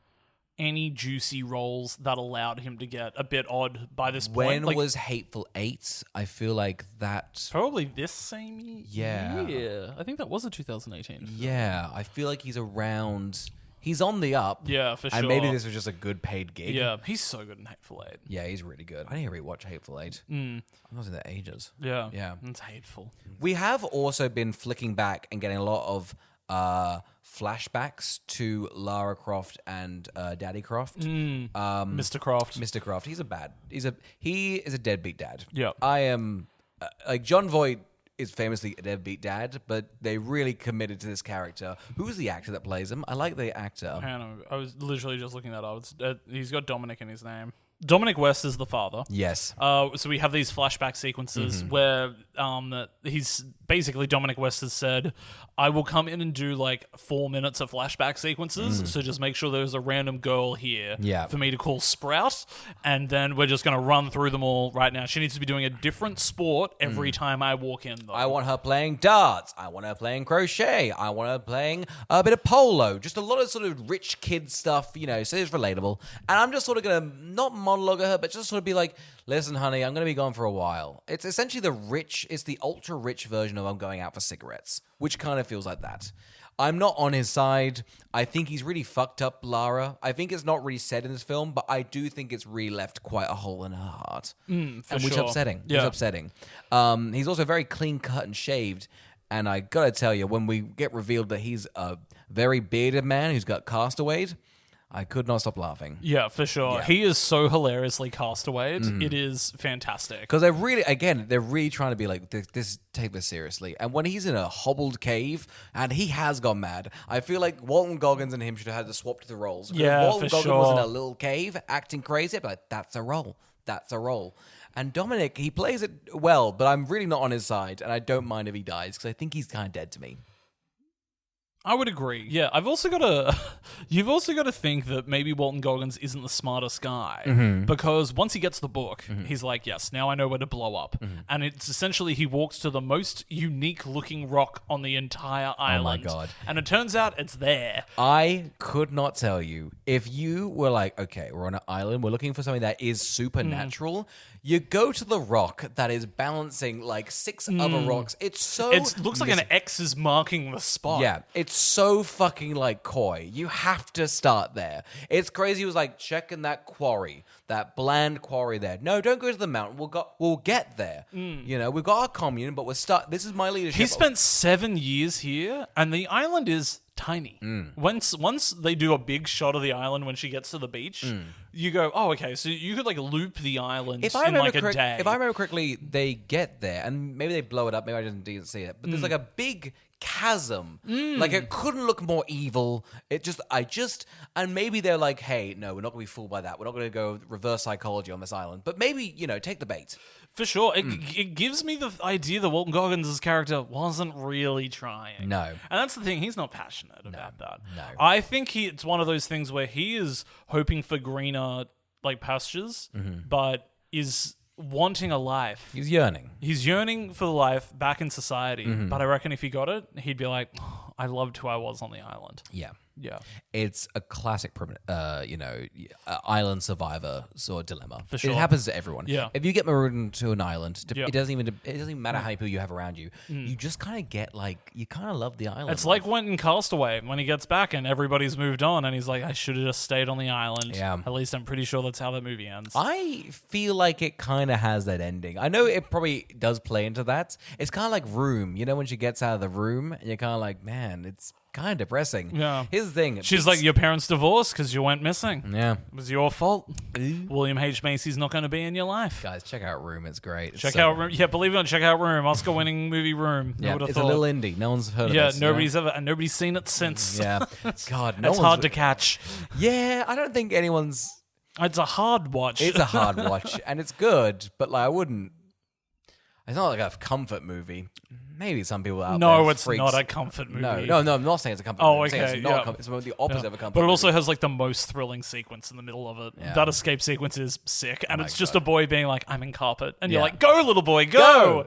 any juicy roles that allowed him to get a bit odd by this point? When was Hateful Eight? I feel like that... Probably this same Yeah. year. I think that was a 2018. Yeah, I feel like he's around... He's on the up. Yeah, for sure. And maybe this was just a good paid gig. Yeah, he's so good in Hateful Eight. Yeah, he's really good. I need to rewatch Hateful Eight. I've not seen that ages. Yeah. Yeah. It's hateful. We have also been flicking back and getting a lot of flashbacks to Lara Croft and Daddy Croft. Mr. Croft. Mr. Croft. He is a deadbeat dad. Yeah. I am like John Voight is famously a deadbeat dad, but they really committed to this character. Who's the actor that plays him? I like the actor. Hang on, I was literally just looking that up. He's got Dominic in his name. Dominic West is the father. Yes. So we have these flashback sequences where he's basically Dominic West has said, I will come in and do like 4 minutes of flashback sequences. So just make sure there's a random girl here for me to call Sprout. And then we're just going to run through them all right now. She needs to be doing a different sport every time I walk in, though. I want her playing darts. I want her playing crochet. I want her playing a bit of polo. Just a lot of sort of rich kid stuff, you know, so it's relatable. And I'm just sort of going to not monologue at her, but just sort of be like, listen, honey, I'm going to be gone for a while. It's essentially it's the ultra rich version of I'm going out for cigarettes, which kind of feels like that. I'm not on his side. I think he's really fucked up Lara. I think it's not really said in this film, but I do think it's really left quite a hole in her heart. Which is upsetting. Yeah. It's upsetting. He's also very clean cut and shaved. And I gotta tell you, when we get revealed that he's a very bearded man who's got castawayed, I could not stop laughing. Yeah, for sure. Yeah. He is so hilariously castawayed. It is fantastic. Because they're really trying to be like, take this seriously. And when he's in a hobbled cave, and he has gone mad, I feel like Walton Goggins and him should have had to swap to the roles. Because Yeah, Walton for Goggins was in sure. a little cave, acting crazy, but like, that's a role. That's a role. And Dominic, he plays it well, but I'm really not on his side, and I don't mind if he dies, because I think he's kind of dead to me. I would agree. Yeah, you've also got to think that maybe Walton Goggins isn't the smartest guy because once he gets the book, he's like, yes, now I know where to blow up. And it's essentially he walks to the most unique looking rock on the entire island. Oh my God. And it turns out it's there. I could not tell you if you were like, okay, we're on an island, we're looking for something that is supernatural. You go to the rock that is balancing like 6 other rocks. It looks It looks like an X is marking the spot. Yeah, it's so fucking like coy. You have to start there. It's crazy. He was like checking that quarry, that bland quarry there. No, don't go to the mountain. We'll get there. You know, we've got our commune, but this is my leadership. He spent 7 years here, and the island is tiny. Once they do a big shot of the island when she gets to the beach, you go, oh, okay, so you could like loop the island in like a day. If I remember correctly, they get there, and maybe they blow it up. Maybe I didn't see it, but there's like a big chasm. Like it couldn't look more evil. And maybe they're like, hey, no, we're not going to be fooled by that. We're not going to go reverse psychology on this island. But maybe, take the bait. For sure. It gives me the idea that Walton Goggins' character wasn't really trying. No. And that's the thing. He's not passionate about that. No. I think it's one of those things where he is hoping for greener like pastures, but is wanting a life. He's yearning. He's yearning for the life back in society. But I reckon if he got it, he'd be like, oh, I loved who I was on the island. Yeah. Yeah. It's a classic, island survivor sort of dilemma. For sure. It happens to everyone. Yeah. If you get marooned into an island, Yep. it doesn't even matter how many people you have around you. You just kind of get like, you kind of love the island. It's like when in Castaway, when he gets back and everybody's moved on and he's like, I should have just stayed on the island. Yeah. At least I'm pretty sure that's how that movie ends. I feel like it kind of has that ending. I know it probably does play into that. It's kind of like Room. When she gets out of the room and you're kind of like, man, it's kind of depressing. Yeah. Here's the thing. She's like, your parents divorced because you went missing. Yeah. It was your fault. William H. Macy's not going to be in your life. Guys, check out Room. It's great. Check out Room. Yeah, believe it or not, check out Room. Oscar-winning movie Room. Yeah, Who would've it's thought? a little indie. No one's heard of it. Yeah, nobody's seen it since. Yeah. God, It's hard to catch. Yeah, I don't think anyone's... It's a hard watch. It's a hard watch, and it's good, but like I wouldn't... It's not like a comfort movie. Maybe some people out there. No, it's freaks. not a comfort movie. No, I'm not saying it's a comfort Oh, movie. I'm saying okay, it's not yeah. it's the opposite of a comfort But it movie. also has like the most thrilling sequence in the middle of it. Yeah. That escape sequence is sick, and my it's just God. a boy being like, "I'm in carpet," and you're Yeah. like, "Go, little boy, go!"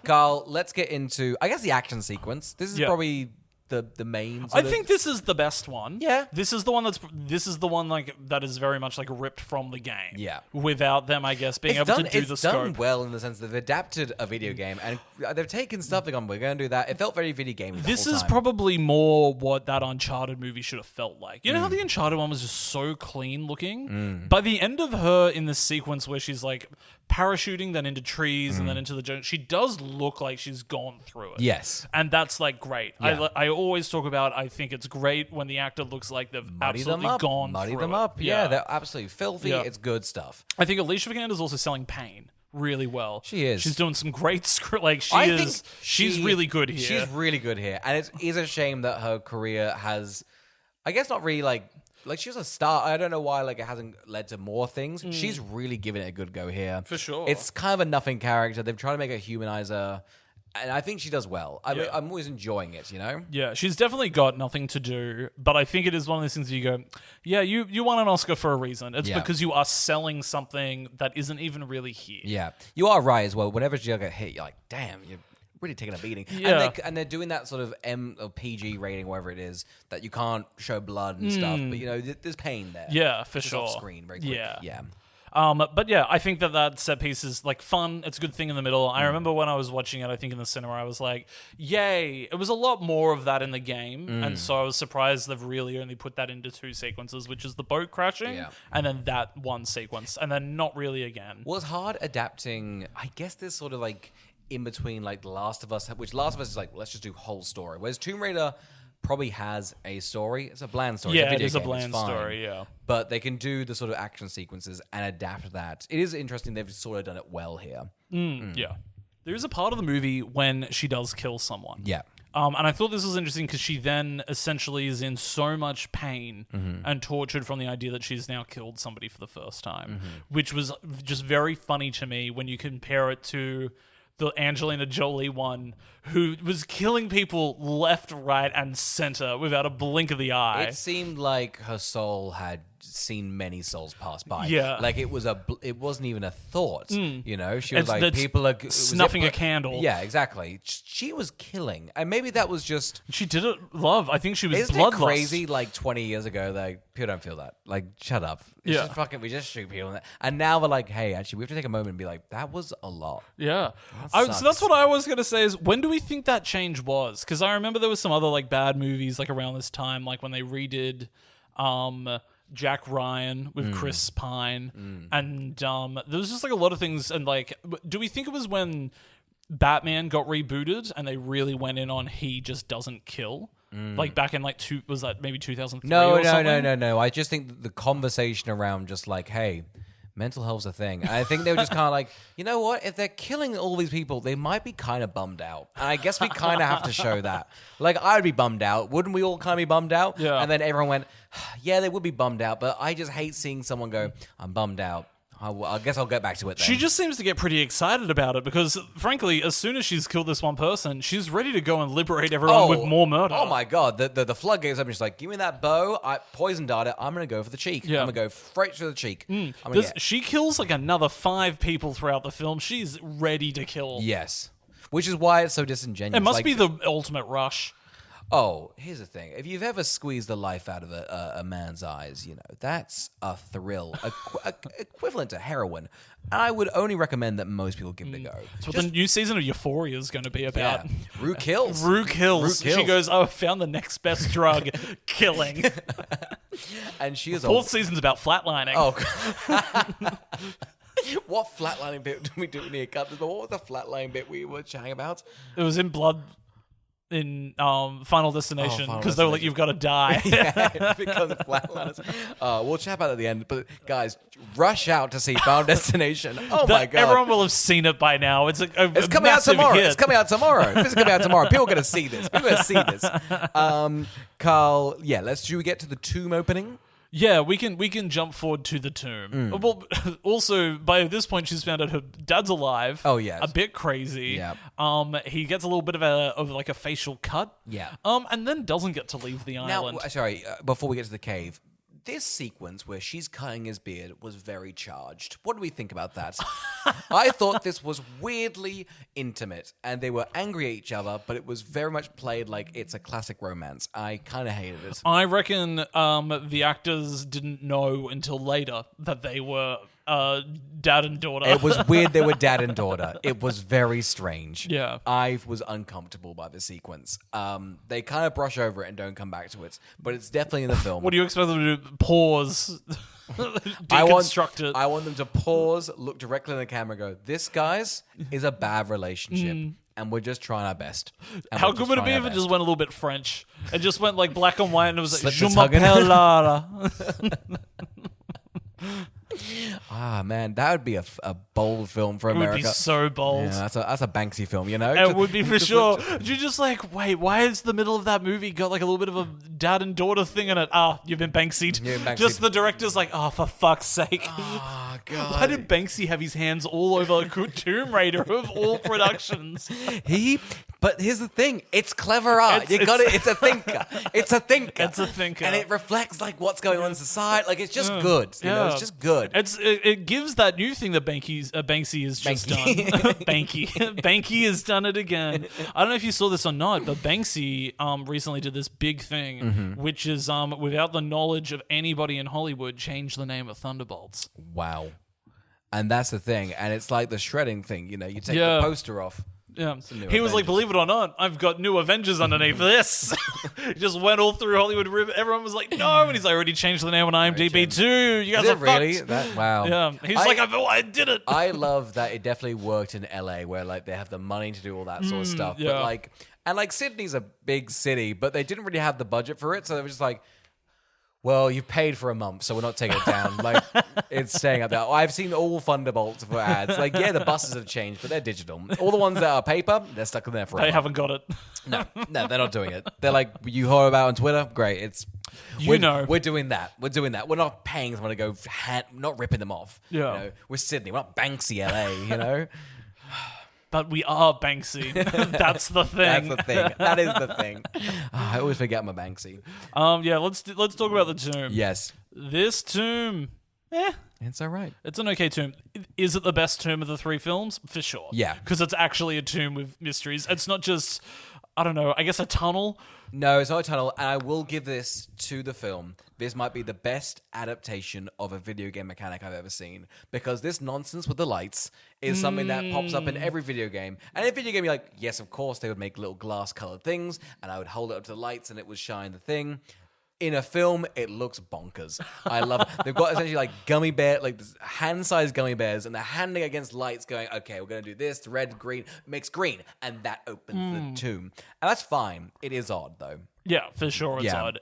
Carl, let's get into, I guess, the action sequence. This is Yeah. probably the main I sort of- think this is the best one. Yeah. This is the one like that is very much like ripped from the game. Yeah. Without them, I guess, being able to do the it's done scope. well in the sense that they've adapted a video game and they've taken stuff and gone, we're going to do that. It felt very video gamey. This whole is time. probably more what that Uncharted movie should have felt like. You know how the Uncharted one was just so clean looking? By the end of her in this sequence where she's like parachuting, then into trees, and then into the jungle, she does look like she's gone through it. Yes. And that's like great. Yeah. I always talk about, I think it's great when the actor looks like they've Muddy absolutely them up. gone Muddy through them it. up. Yeah, they're absolutely filthy. Yeah. It's good stuff. I think Alicia Vikander is also selling pain really well. She is. She's doing some great script. Like she's really good here. She's really good here. And it is a shame that her career has, I guess, not really like she was a star. I don't know why it hasn't led to more things. She's really giving it a good go here. For sure. It's kind of a nothing character. They've tried to make her humanize her. And I think she does well. Yeah. I'm always enjoying it, Yeah, she's definitely got nothing to do, but I think it is one of those things you go, yeah, you won an Oscar for a reason. It's because you are selling something that isn't even really here. Yeah. You are right as well. Whenever she get hit, you're like, damn, you're really taking a beating. Yeah. And they're doing that sort of M or PG rating, whatever it is, that you can't show blood and stuff, but there's pain there. Yeah, for It's sure. off screen very quick. Yeah. But yeah, I think that set piece is like fun. It's a good thing in the middle. I remember when I was watching it, I think in the cinema, I was like, yay. It was a lot more of that in the game. And so I was surprised they've really only put that into 2 sequences, which is the boat crashing and then that one sequence. And then not really again. Well, it's hard adapting. I guess there's sort of like in between like The Last of Us, which Last of Us is like, let's just do whole story. Whereas Tomb Raider probably has a story. It's a bland story. Yeah, it's it is a game. bland It's fine. story, yeah. But they can do the sort of action sequences and adapt that. It is interesting. They've sort of done it well here. Yeah. There is a part of the movie when she does kill someone. Yeah. And I thought this was interesting because she then essentially is in so much pain and tortured from the idea that she's now killed somebody for the first time, which was just very funny to me when you compare it to the Angelina Jolie one, who was killing people left, right, and center without a blink of the eye. It seemed like her soul had seen many souls pass by. Yeah. Like it wasn't even a thought. You know, she was It's like, the people are snuffing a candle. Yeah, exactly. She was killing, and maybe that was just. She did it, love. I think she was Isn't it bloodlust. crazy? Like 20 years ago, like people don't feel that. Like, shut up. It's Yeah. just fucking. We just shoot people, and now we're like, hey, actually, we have to take a moment and be like, that was a lot. Yeah. That So that's what I was going to say is, when do we think that change was? Because I remember there was some other like bad movies like around this time, like when they redid Jack Ryan with Chris Pine. And there was just like a lot of things. And like, do we think it was when Batman got rebooted and they really went in on he just doesn't kill? Like back in like was that maybe 2003 or something? No. I just think that the conversation around just like, hey, mental health's a thing. And I think they were just kind of like, you know what? If they're killing all these people, they might be kind of bummed out. And I guess we kind of have to show that. Like, I'd be bummed out. Wouldn't we all kind of be bummed out? Yeah. And then everyone went, yeah, they would be bummed out. But I just hate seeing someone go, I'm bummed out. I guess I'll get back to it then. She just seems to get pretty excited about it because, frankly, as soon as she's killed this one person, she's ready to go and liberate everyone with more murder. Oh my god, the floodgates open. She's like, give me that bow. I poison dart it. I'm gonna go for the cheek. Yeah. I'm gonna go straight for the cheek. She kills like another 5 people throughout the film. She's ready to kill. Yes, which is why it's so disingenuous. It must like, be the ultimate rush. Oh, here's the thing. If you've ever squeezed the life out of a man's eyes, you know, that's a thrill, equivalent to heroin. And I would only recommend that most people give it a go. So the new season of Euphoria is going to be about. Yeah. Rue kills. Rue kills. She goes, oh, I found the next best drug, killing. And she is 4th season's about flatlining. Oh, what flatlining bit do we do? We need to cut this. But what was the flatlining bit we were chatting about? It was in Blood. In Final Destination, because they were like, you've got to die. Yeah, it becomes flatliners. We'll chat about it at the end. But guys, rush out to see Final Destination. Oh my god! Everyone will have seen it by now. It's it's coming out tomorrow. Hit. It's coming out tomorrow. This is coming out tomorrow. People are going to see this. People are going to see this. Carl, yeah. Should we get to the tomb opening? Yeah, we can jump forward to the tomb. Well, also by this point she's found out her dad's alive. Oh yeah, a bit crazy. Yeah. He gets a little bit of a facial cut. Yeah. And then doesn't get to leave the island. Now, sorry, before we get to the cave, this sequence where she's cutting his beard was very charged. What do we think about that? I thought this was weirdly intimate, and they were angry at each other, but it was very much played like it's a classic romance. I kind of hated it. I reckon the actors didn't know until later that they were dad and daughter. It was weird they were dad and daughter. It was very strange. Yeah. I was uncomfortable by the sequence. They kind of brush over it and don't come back to it, but it's definitely in the film. What do you expect them to do? Pause. Deconstruct it. I want them to pause, look directly in the camera, and go, this, guys, is a bad relationship. And we're just trying our best. How good would it be if it just went a little bit French? It just went like black and white and it was like, Slipped Je m'appelle Lara. Ah, man, that would be a bold film for America. It would be so bold. Yeah, that's a Banksy film, you know? It would be for sure. You're just like, wait, why is the middle of that movie got like a little bit of a dad and daughter thing in it? You've been Banksy'd. Just the director's like, for fuck's sake. Oh, God. Why did Banksy have his hands all over Tomb Raider of all productions? But here's the thing. It's clever art. It's a thinker. It's a thinker. It's a thinker. And it reflects like what's going on in society. Like it's just good. You know, it's just good. It gives that new thing that Banksy has just done. Banky has done it again. I don't know if you saw this or not, but Banksy recently did this big thing, which is without the knowledge of anybody in Hollywood, changed the name of Thunderbolts. Wow. And that's the thing. And it's like the shredding thing. You know, you take the poster off. Yeah, he was like, believe it or not, I've got new Avengers underneath this. He just went all through Hollywood. Everyone was like, no. And he's like, I already changed the name on IMDb too. You guys are really fucked. Wow. Yeah, he's like, I did it. I love that it definitely worked in LA where like they have the money to do all that sort of stuff. Yeah. But like, and like Sydney's a big city, but they didn't really have the budget for it. So they were just like, well, you've paid for a month, so we're not taking it down. Like, it's staying up there. I've seen all Thunderbolts for ads. Like, yeah, the buses have changed, but they're digital. All the ones that are paper, they're stuck in there forever. They haven't got it. No, they're not doing it. They're like, you hear about on Twitter? Great. We're doing that. We're doing that. We're not paying someone to go, not ripping them off. Yeah. You know? We're Sydney. We're not Banksy LA, you know? But we are Banksy. That's the thing. That's the thing. That is the thing. I always forget I'm a Banksy. Yeah, let's talk about the tomb. Yes. This tomb, It's all right. it's an okay tomb. Is it the best tomb of the 3 films? For sure. Yeah. Because it's actually a tomb with mysteries. It's not just, I don't know, I guess a tunnel. No, it's not a tunnel, and I will give this to the film. This might be the best adaptation of a video game mechanic I've ever seen, because this nonsense with the lights is something that pops up in every video game. And in a video game, you're like, yes, of course, they would make little glass-colored things, and I would hold it up to the lights, and it would shine the thing. In a film, it looks bonkers. I love it. They've got essentially like gummy bear, like hand-sized gummy bears, and they're handing against lights going, okay, we're going to do this, red, green, makes green, and that opens the tomb. And that's fine. It is odd, though. Yeah, for sure it's odd.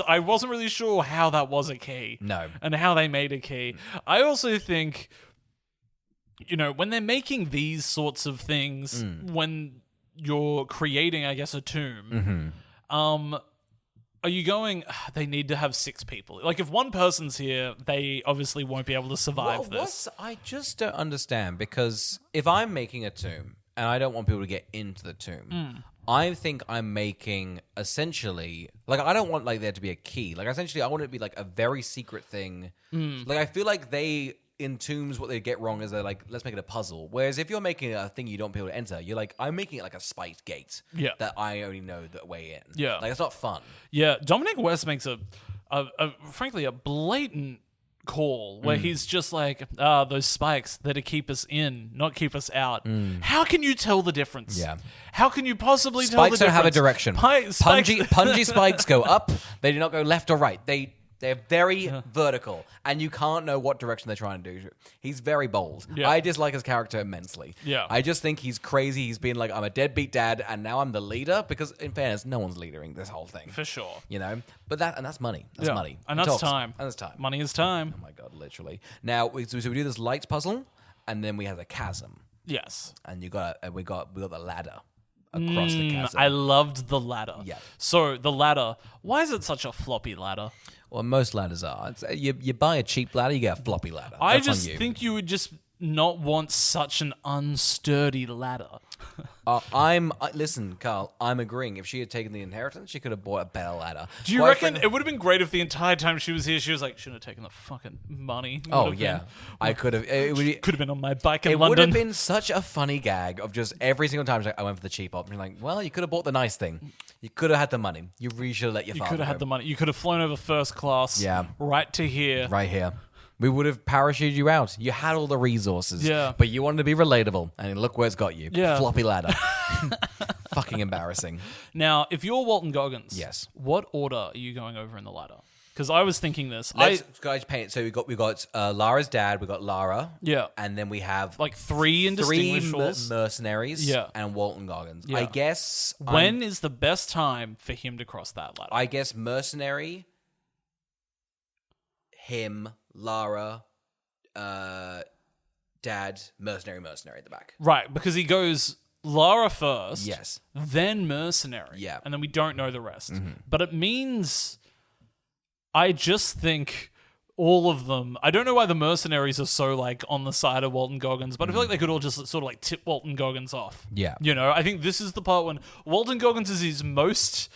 I wasn't really sure how that was a key. No. And how they made a key. I also think, when they're making these sorts of things, when you're creating, I guess, a tomb, are you going, they need to have 6 people? Like, if one person's here, they obviously won't be able to survive this. I just don't understand, because if I'm making a tomb, and I don't want people to get into the tomb, I think I'm making, essentially, like, I don't want, like, there to be a key. Like, essentially, I want it to be, like, a very secret thing. Like, I feel like in tombs, what they get wrong is they're like, let's make it a puzzle. Whereas if you're making a thing you don't want people to enter, you're like, I'm making it like a spiked gate that I only know the way in. Yeah. Like, it's not fun. Yeah, Dominic West makes frankly, a blatant call where he's just like, those spikes, they're to keep us in, not keep us out. How can you tell the difference? Yeah. How can you possibly tell the difference? Spikes don't have a direction. Spikes- Pungy spikes go up. They do not go left or right. They're very vertical, and you can't know what direction they're trying to do. He's very bold. Yeah. I dislike his character immensely. Yeah. I just think he's crazy. He's been like, I'm a deadbeat dad, and now I'm the leader, because in fairness, no one's leading this whole thing. For sure. But that's money. That's money. And It that's talks. time. And that's time. Money is time. Oh my God, literally. Now, so we do this lights puzzle, and then we have a chasm, Yes. and we got the ladder across the chasm. I loved the ladder. Yeah. So the ladder, why is it such a floppy ladder? Well, most ladders are. You buy a cheap ladder, you get a floppy ladder. I That's just on you. think you would just not want such an unsturdy ladder. Listen, Carl, I'm agreeing. If she had taken the inheritance, she could have bought a better ladder. Do you reckon it would have been great if the entire time she was here, she was like, shouldn't have taken the fucking money? Oh, yeah. I could have. Could have been on my bike in It London. would have been such a funny gag of just every single time she's like, I went for the cheap option. You're like, well, you could have bought the nice thing. You could have had the money. You really should have let your You father could have go. had the money. You could have flown over first class. Yeah. Right to here. Right here. We would have parachuted you out. You had all the resources. Yeah. But you wanted to be relatable. And look where it's got you. Yeah. Floppy ladder. Fucking embarrassing. Now, if you're Walton Goggins, Yes. what order are you going over in the ladder? Because I was thinking this. Guys, paint. So we got Lara's dad. We got Lara. Yeah. And then we have Like three indistinguishables. mercenaries. Yeah. And Walton Goggins. Yeah. I guess. When is the best time for him to cross that ladder? I guess mercenary. Him, Lara, dad, mercenary at the back. Right, because he goes Lara first. Yes. Then mercenary. Yeah. And then we don't know the rest. But it means, I just think all of them, I don't know why the mercenaries are so like on the side of Walton Goggins, but I feel like they could all just sort of like tip Walton Goggins off. Yeah. You know, I think this is the part when Walton Goggins is his most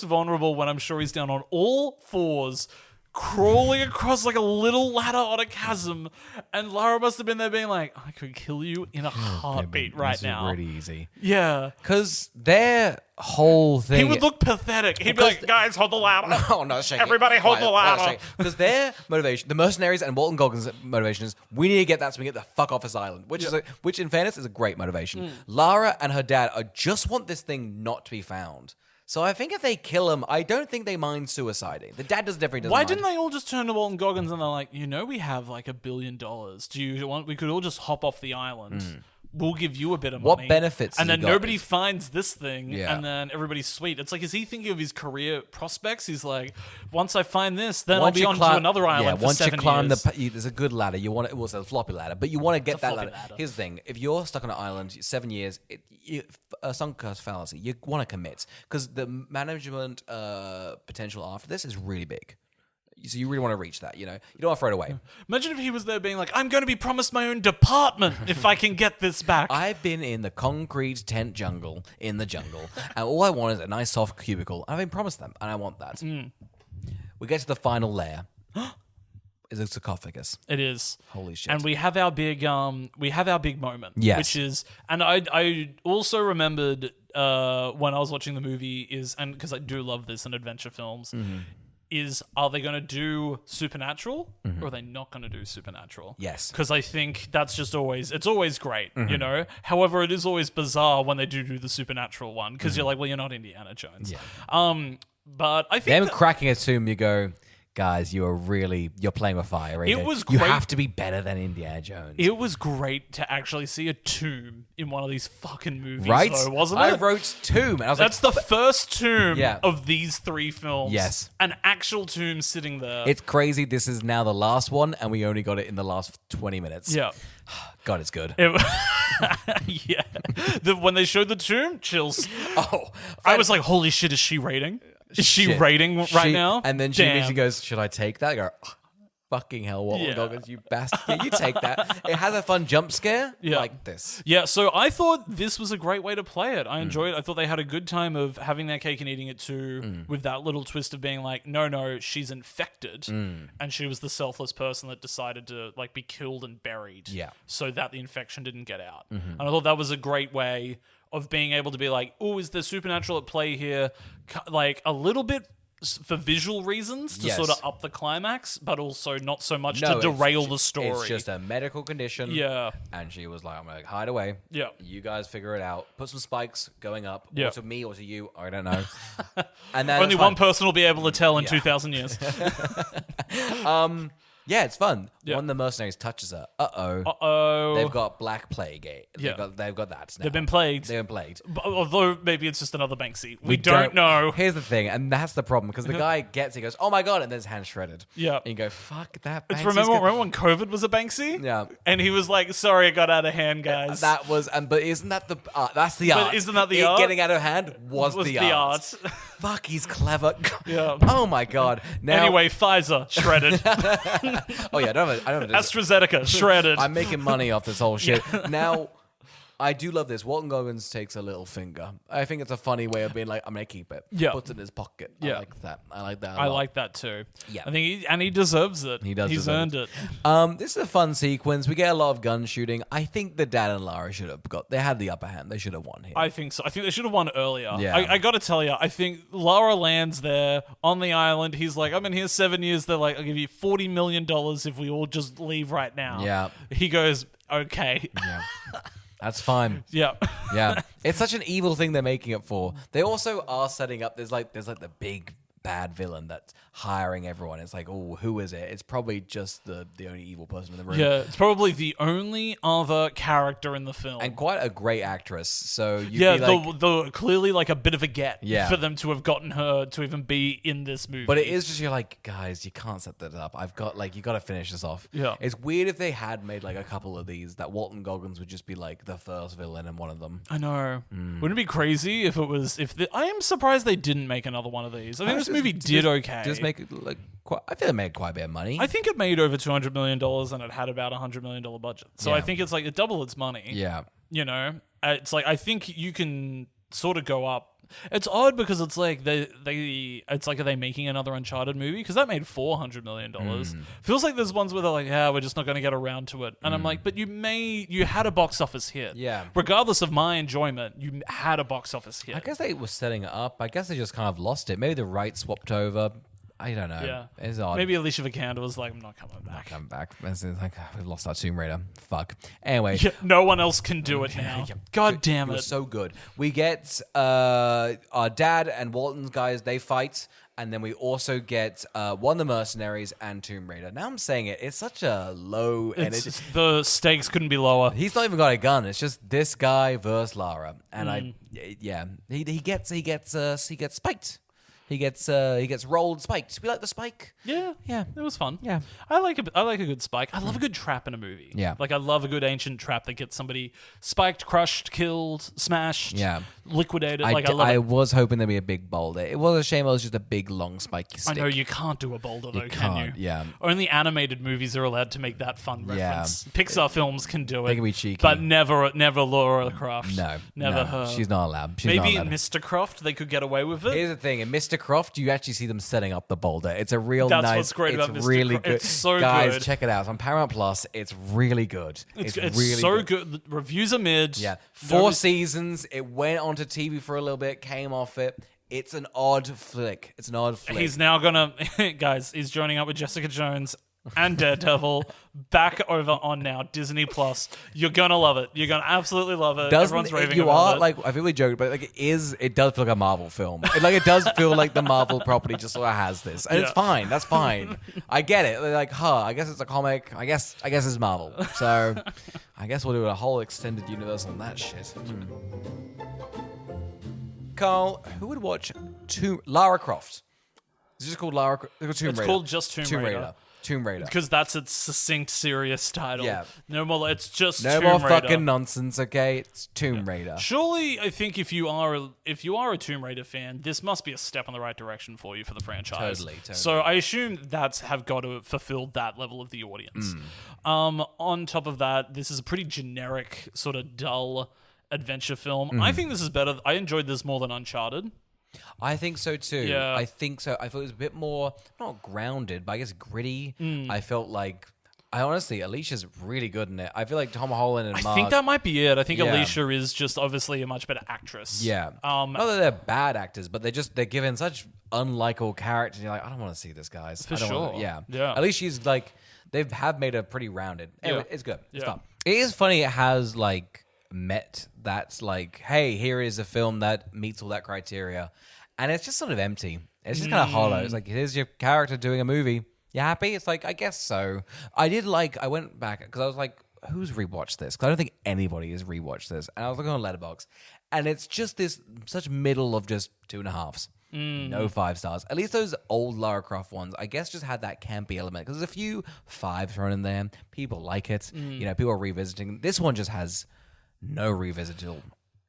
vulnerable, when I'm sure he's down on all fours, crawling across like a little ladder on a chasm, and Lara must have been there being like, I could kill you in a heartbeat right now. Pretty easy. Yeah. Because their whole thing. He would look pathetic. He'd be like, guys, hold the ladder. Oh, no, shake Everybody hold the ladder. Because their motivation, the mercenaries and Walton Goggins' motivation is, we need to get that so we can get the fuck off this island. Which in fairness is a great motivation. Lara and her dad just want this thing not to be found. So I think if they kill him, I don't think they mind suiciding. The dad definitely doesn't Why mind. didn't they all just turn to Walton Goggins and they're like, we have like $1 billion. Do you want? We could all just hop off the island. We'll give you a bit of What money. benefits And has then he got? nobody finds this thing, Yeah. and then everybody's sweet. It's like, is he thinking of his career prospects? He's like, once I find this, then I'll be on to another island for once 7 you climb years. there's a good ladder. You want it. Well, it's a floppy ladder, but you want to get a that floppy ladder. ladder. Here's the thing: if you're stuck on an island 7 years, a sunk cost fallacy. You want to commit because the management potential after this is really big. So you really want to reach that. You don't want to throw it away. Imagine if he was there being like, I'm going to be promised my own department if I can get this back. I've been in the concrete tent jungle in the jungle, and all I want is a nice soft cubicle. I've been promised them, and I want that. We get to the final lair, Is a sarcophagus. It is. Holy shit. And we have our big moment. Yes. Which is, and I also remembered when I was watching the movie and because I do love this in adventure films, is are they going to do supernatural or are they not going to do supernatural? Yes. Because I think that's just it's always great, you know? However, it is always bizarre when they do the supernatural one because you're like, well, you're not Indiana Jones. Yeah. But I think them cracking a tomb, you go, guys, you're playing with fire. Right? It was You great. have to be better than Indiana Jones. It was great to actually see a tomb in one of these fucking movies, Right? though, wasn't it? I wrote tomb, and I was That's like, the first tomb Yeah. of these 3 films. Yes. An actual tomb sitting there. it's crazy. This is now the last one, and we only got it in the last 20 minutes. Yeah. God, it's good. Yeah. When they showed the tomb, chills. Oh, I was like, holy shit, is she raiding? Is she shit. raiding right now? And then she Damn. immediately goes, should I take that? I go, "Oh, fucking hell, what Yeah. Goggins, you bastard. Yeah, you take that. It has a fun jump scare like this. Yeah, so I thought this was a great way to play it. I enjoyed it. I thought they had a good time of having their cake and eating it too, with that little twist of being like, no, she's infected, and she was the selfless person that decided to like be killed and buried, so that the infection didn't get out. And I thought that was a great way of being able to be like, oh, is there supernatural at play here? Like a little bit for visual reasons to sort of up the climax, but also not so much to derail the story. It's just a medical condition. Yeah. And she was like, I'm going to hide away. Yeah. You guys figure it out. Put some spikes going up. Yeah. Or to me or to you. I don't know. And then Only one person will be able to tell in 2,000 years. Yeah, it's fun. Yeah. One of the mercenaries touches her. Uh-oh. Uh-oh. They've got black plague. Yeah. They've got that now. They've been plagued. They've been plagued. But although maybe it's just another Banksy. We don't know. Here's the thing, and that's the problem, because the guy he goes, oh my god, and then his hand's shredded. Yeah. And you go, fuck that. It's Banksy's remember when COVID was a Banksy? Yeah. And he was like, sorry, it got out of hand, guys. That was, but isn't that the art? That's the art. isn't that the It art? Getting out of hand was the art. Fuck, he's clever. Yeah. Oh my god. Now, Anyway, Pfizer, shredded. oh yeah, I don't have AstraZeneca, shredded. I'm making money off this whole shit. Now, I do love this. Walton Goggins takes a little finger. I think it's a funny way of being like, I'm going to keep it. Yeah. Puts it in his pocket. Yeah. I like that. I like that a I lot. like that too. Yeah. I think he deserves it. He does He's deserve earned it. This is a fun sequence. We get a lot of gun shooting. I think the dad and Lara should have they had the upper hand. They should have won here. I think so. I think they should have won earlier. Yeah. I got to tell you, I think Lara lands there on the island. He's like, I've been here 7 years. They're like, I'll give you $40 million if we all just leave right now. Yeah. He goes, okay. Yeah. That's fine. Yeah. Yeah. It's such an evil thing they're making it for. They also are setting up, there's like the big bad villain that's hiring everyone. It's like, oh, who is it? It's probably just the only evil person in the room. Yeah, it's probably the only other character in the film. And quite a great actress. So you'd yeah, be like, the clearly like a bit of a get Yeah. for them to have gotten her to even be in this movie. but it is just, you're like, guys, you can't set that up. I've got you got to finish this off. Yeah. It's weird if they had made like a couple of these, that Walton Goggins would just be like the first villain in one of them. I know. Wouldn't it be crazy if it was? I am surprised they didn't make another one of these. I think this movie did okay. Just make it like I feel it made quite a bit of money. I think it made over $200 million and it had about $100 million budget. So Yeah. I think it's like it doubled its money. Yeah. You know, it's like I think you can sort of go up. It's odd because it's like it's like, are they making another Uncharted movie? Because that made $400 million. Feels like there's ones where they're like, yeah, we're just not going to get around to it. And I'm like, but you had a box office hit. Yeah. Regardless of my enjoyment, you had a box office hit. I guess they were setting it up. I guess they just kind of lost it. Maybe the rights swapped over. I don't know. Yeah. It's odd. Maybe Alicia Vikander was like, I'm not coming back. Come back. It's like, we've lost our Tomb Raider. Fuck. Anyway. Yeah, no one else can do it now. God damn It it. was so good. We get our dad and Walton's guys, they fight. And then we also get one of the mercenaries and Tomb Raider. Now I'm saying it's such a low energy. The stakes couldn't be lower. He's not even got a gun. It's just this guy versus Lara. And he gets spiked. He gets rolled, spiked. We like the spike. Yeah, Yeah. it was fun. Yeah. I like a good spike. I love a good trap in a movie. Yeah. Like I love a good ancient trap that gets somebody spiked, crushed, killed, smashed, Yeah. liquidated. I love I it. was hoping there'd be a big boulder. It was a shame it was just a big, long, spiky I stick. know you can't do a boulder though, can you? can't, yeah. Only animated movies are allowed to make that fun Yeah. reference. Pixar films can do it. They can be cheeky. But never Lara Croft. No. Never no, her. She's not allowed. She's Maybe not in allowed. Mr. Croft they could get away with it. Here's the thing. In Mr. Croft, you actually see them setting up the boulder. It's a real That's nice. what's great it's about Mr. really Croft. good. It's so Guys, good. check it out. It's on Paramount Plus. It's really good. It's really so good. The reviews are mid. Yeah, 4 seasons. It went onto TV for a little bit, came off it. It's an odd flick. He's now gonna, guys. He's joining up with Jessica Jones and Daredevil back over on now Disney Plus. You're gonna love it. You're gonna absolutely love it. Everyone's raving you about are it. like I feel like joking, but like it does feel like a Marvel film. It does feel like the Marvel property just sort of has this, and it's fine. That's fine. I get it. They're like, I guess it's a comic. I guess it's Marvel. So I guess we'll do a whole extended universe on that shit. Carl, who would watch Lara Croft? Is it just called Lara Croft? Tomb Raider. It's called just Tomb Raider. Tomb Raider. Because that's its succinct, serious title. Yeah. No more. It's just No Tomb more Raider. fucking nonsense, okay? It's Tomb Raider. Surely, I think if you are a Tomb Raider fan, this must be a step in the right direction for you for the franchise. Totally. So I assume that's have got to fulfill that level of the audience. On top of that, this is a pretty generic, sort of dull adventure film. I think this is better. I enjoyed this more than Uncharted. I think so too. Yeah. I think so. I thought it was a bit more, not grounded, but I guess gritty. I felt like, Alicia's really good in it. I feel like Tom Holland and I Mark. think that might be it. I think Yeah. Alicia is just obviously a much better actress. Yeah. Not that they're bad actors, but they're given such unlikable characters. And you're like, I don't want to see this, guys. For I don't wanna- sure. yeah. Yeah. Alicia's like, they have made her pretty rounded. Anyway, Yeah. it's good. It's Yeah. fun. It is funny. It has met that hey, here is a film that meets all that criteria. And it's just sort of empty. It's just kind of hollow. It's like, here's your character doing a movie. You happy? It's like, I guess so. I went back because I was like, who's rewatched this? Because I don't think anybody has rewatched this. And I was looking on Letterboxd. And it's just this such middle of just 2.5s. No 5 stars. At least those old Lara Croft ones, I guess, just had that campy element. Because there's a few 5s thrown in there. People like it. People are revisiting. This one just has no revisitable.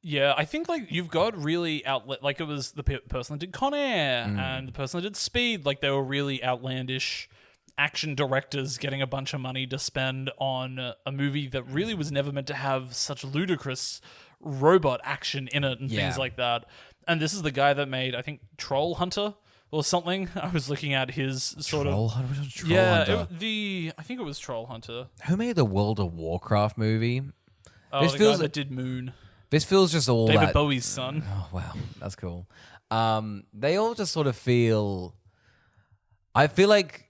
Yeah, I think you've got really outlet. It was the person that did Con Air and the person that did Speed. They were really outlandish action directors getting a bunch of money to spend on a movie that really was never meant to have such ludicrous robot action in it and things like that. And this is the guy that made, I think, Troll Hunter or something. I was looking at his sort Troll of Hunter? Troll yeah. Hunter. I think it was Troll Hunter. Who made the World of Warcraft movie? Oh, This the feels guy that did Moon. This feels just all David that. Bowie's son. Oh wow, that's cool. They all just sort of feel. I feel like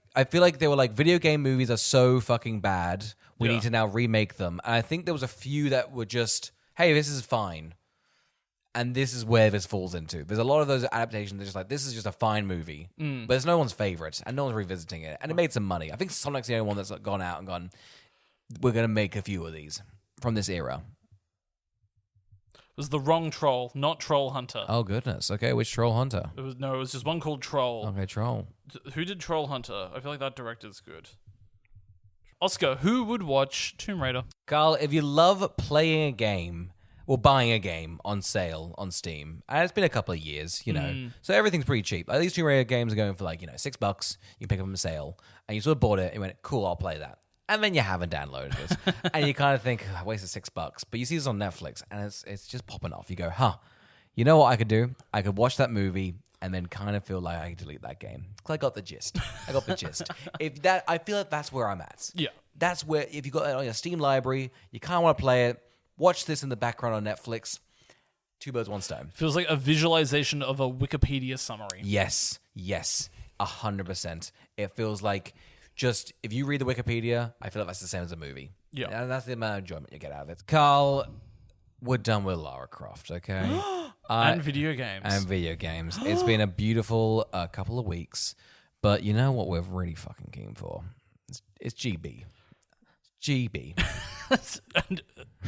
they were like, video game movies are so fucking bad. We need to now remake them. And I think there was a few that were just, hey, this is fine. And this is where this falls into. There's a lot of those adaptations that are just like, this is just a fine movie. But it's no one's favorite. And no one's revisiting it. And it made some money. I think Sonic's the only one that's gone out and gone, we're going to make a few of these from this era. It was the wrong Troll, not Troll Hunter. Oh, goodness. Okay, which Troll Hunter? It was just one called Troll. Okay, Troll. Who did Troll Hunter? I feel like that director's good. Oscar, who would watch Tomb Raider? Carl, if you love playing a game or buying a game on sale on Steam, and it's been a couple of years, so everything's pretty cheap. At least Tomb Raider games are going for $6. You can pick up them on sale, and you sort of bought it and you went, cool, I'll play that. And then you haven't downloaded it. And you kind of think, I wasted $6. But you see this on Netflix, and it's just popping off. You go, you know what I could do? I could watch that movie and then kind of feel like I could delete that game. Because I got the gist. I feel like that's where I'm at. Yeah. That's where, if you got it on your Steam library, you kind of want to play it, watch this in the background on Netflix. 2 birds, 1 stone. Feels like a visualization of a Wikipedia summary. Yes. 100%. It feels like... Just, if you read the Wikipedia, I feel like that's the same as a movie. Yeah. And that's the amount of enjoyment you get out of it. Carl, we're done with Lara Croft, okay? And video games. It's been a beautiful couple of weeks. But you know what we're really fucking keen for? It's GB. GB. And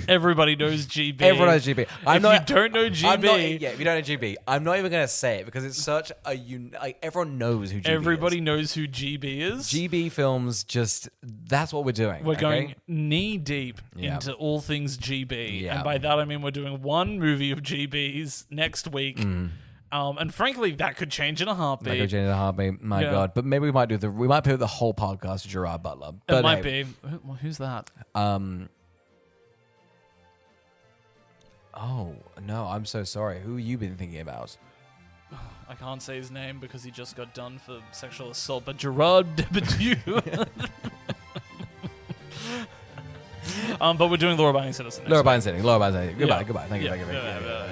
everybody knows GB. Everyone knows GB. If you don't know GB... if you don't know GB, I'm not even going to say it because it's such a... everyone knows who GB is. Everybody knows who GB is. GB films just... That's what we're doing. We're going knee deep into all things GB. Yeah. And by that I mean we're doing one movie of GB's next week. And frankly, that could change in a heartbeat. My God. But maybe we might put the whole podcast to Gerard Butler. But it might be. Who's that? Oh, no, I'm so sorry. Who have you been thinking about? I can't say his name because he just got done for sexual assault, but Gerard Depardieu. But we're doing Law-Abiding Citizen next Law-Abiding Citizen. Goodbye. Yeah. Thank you. Yeah.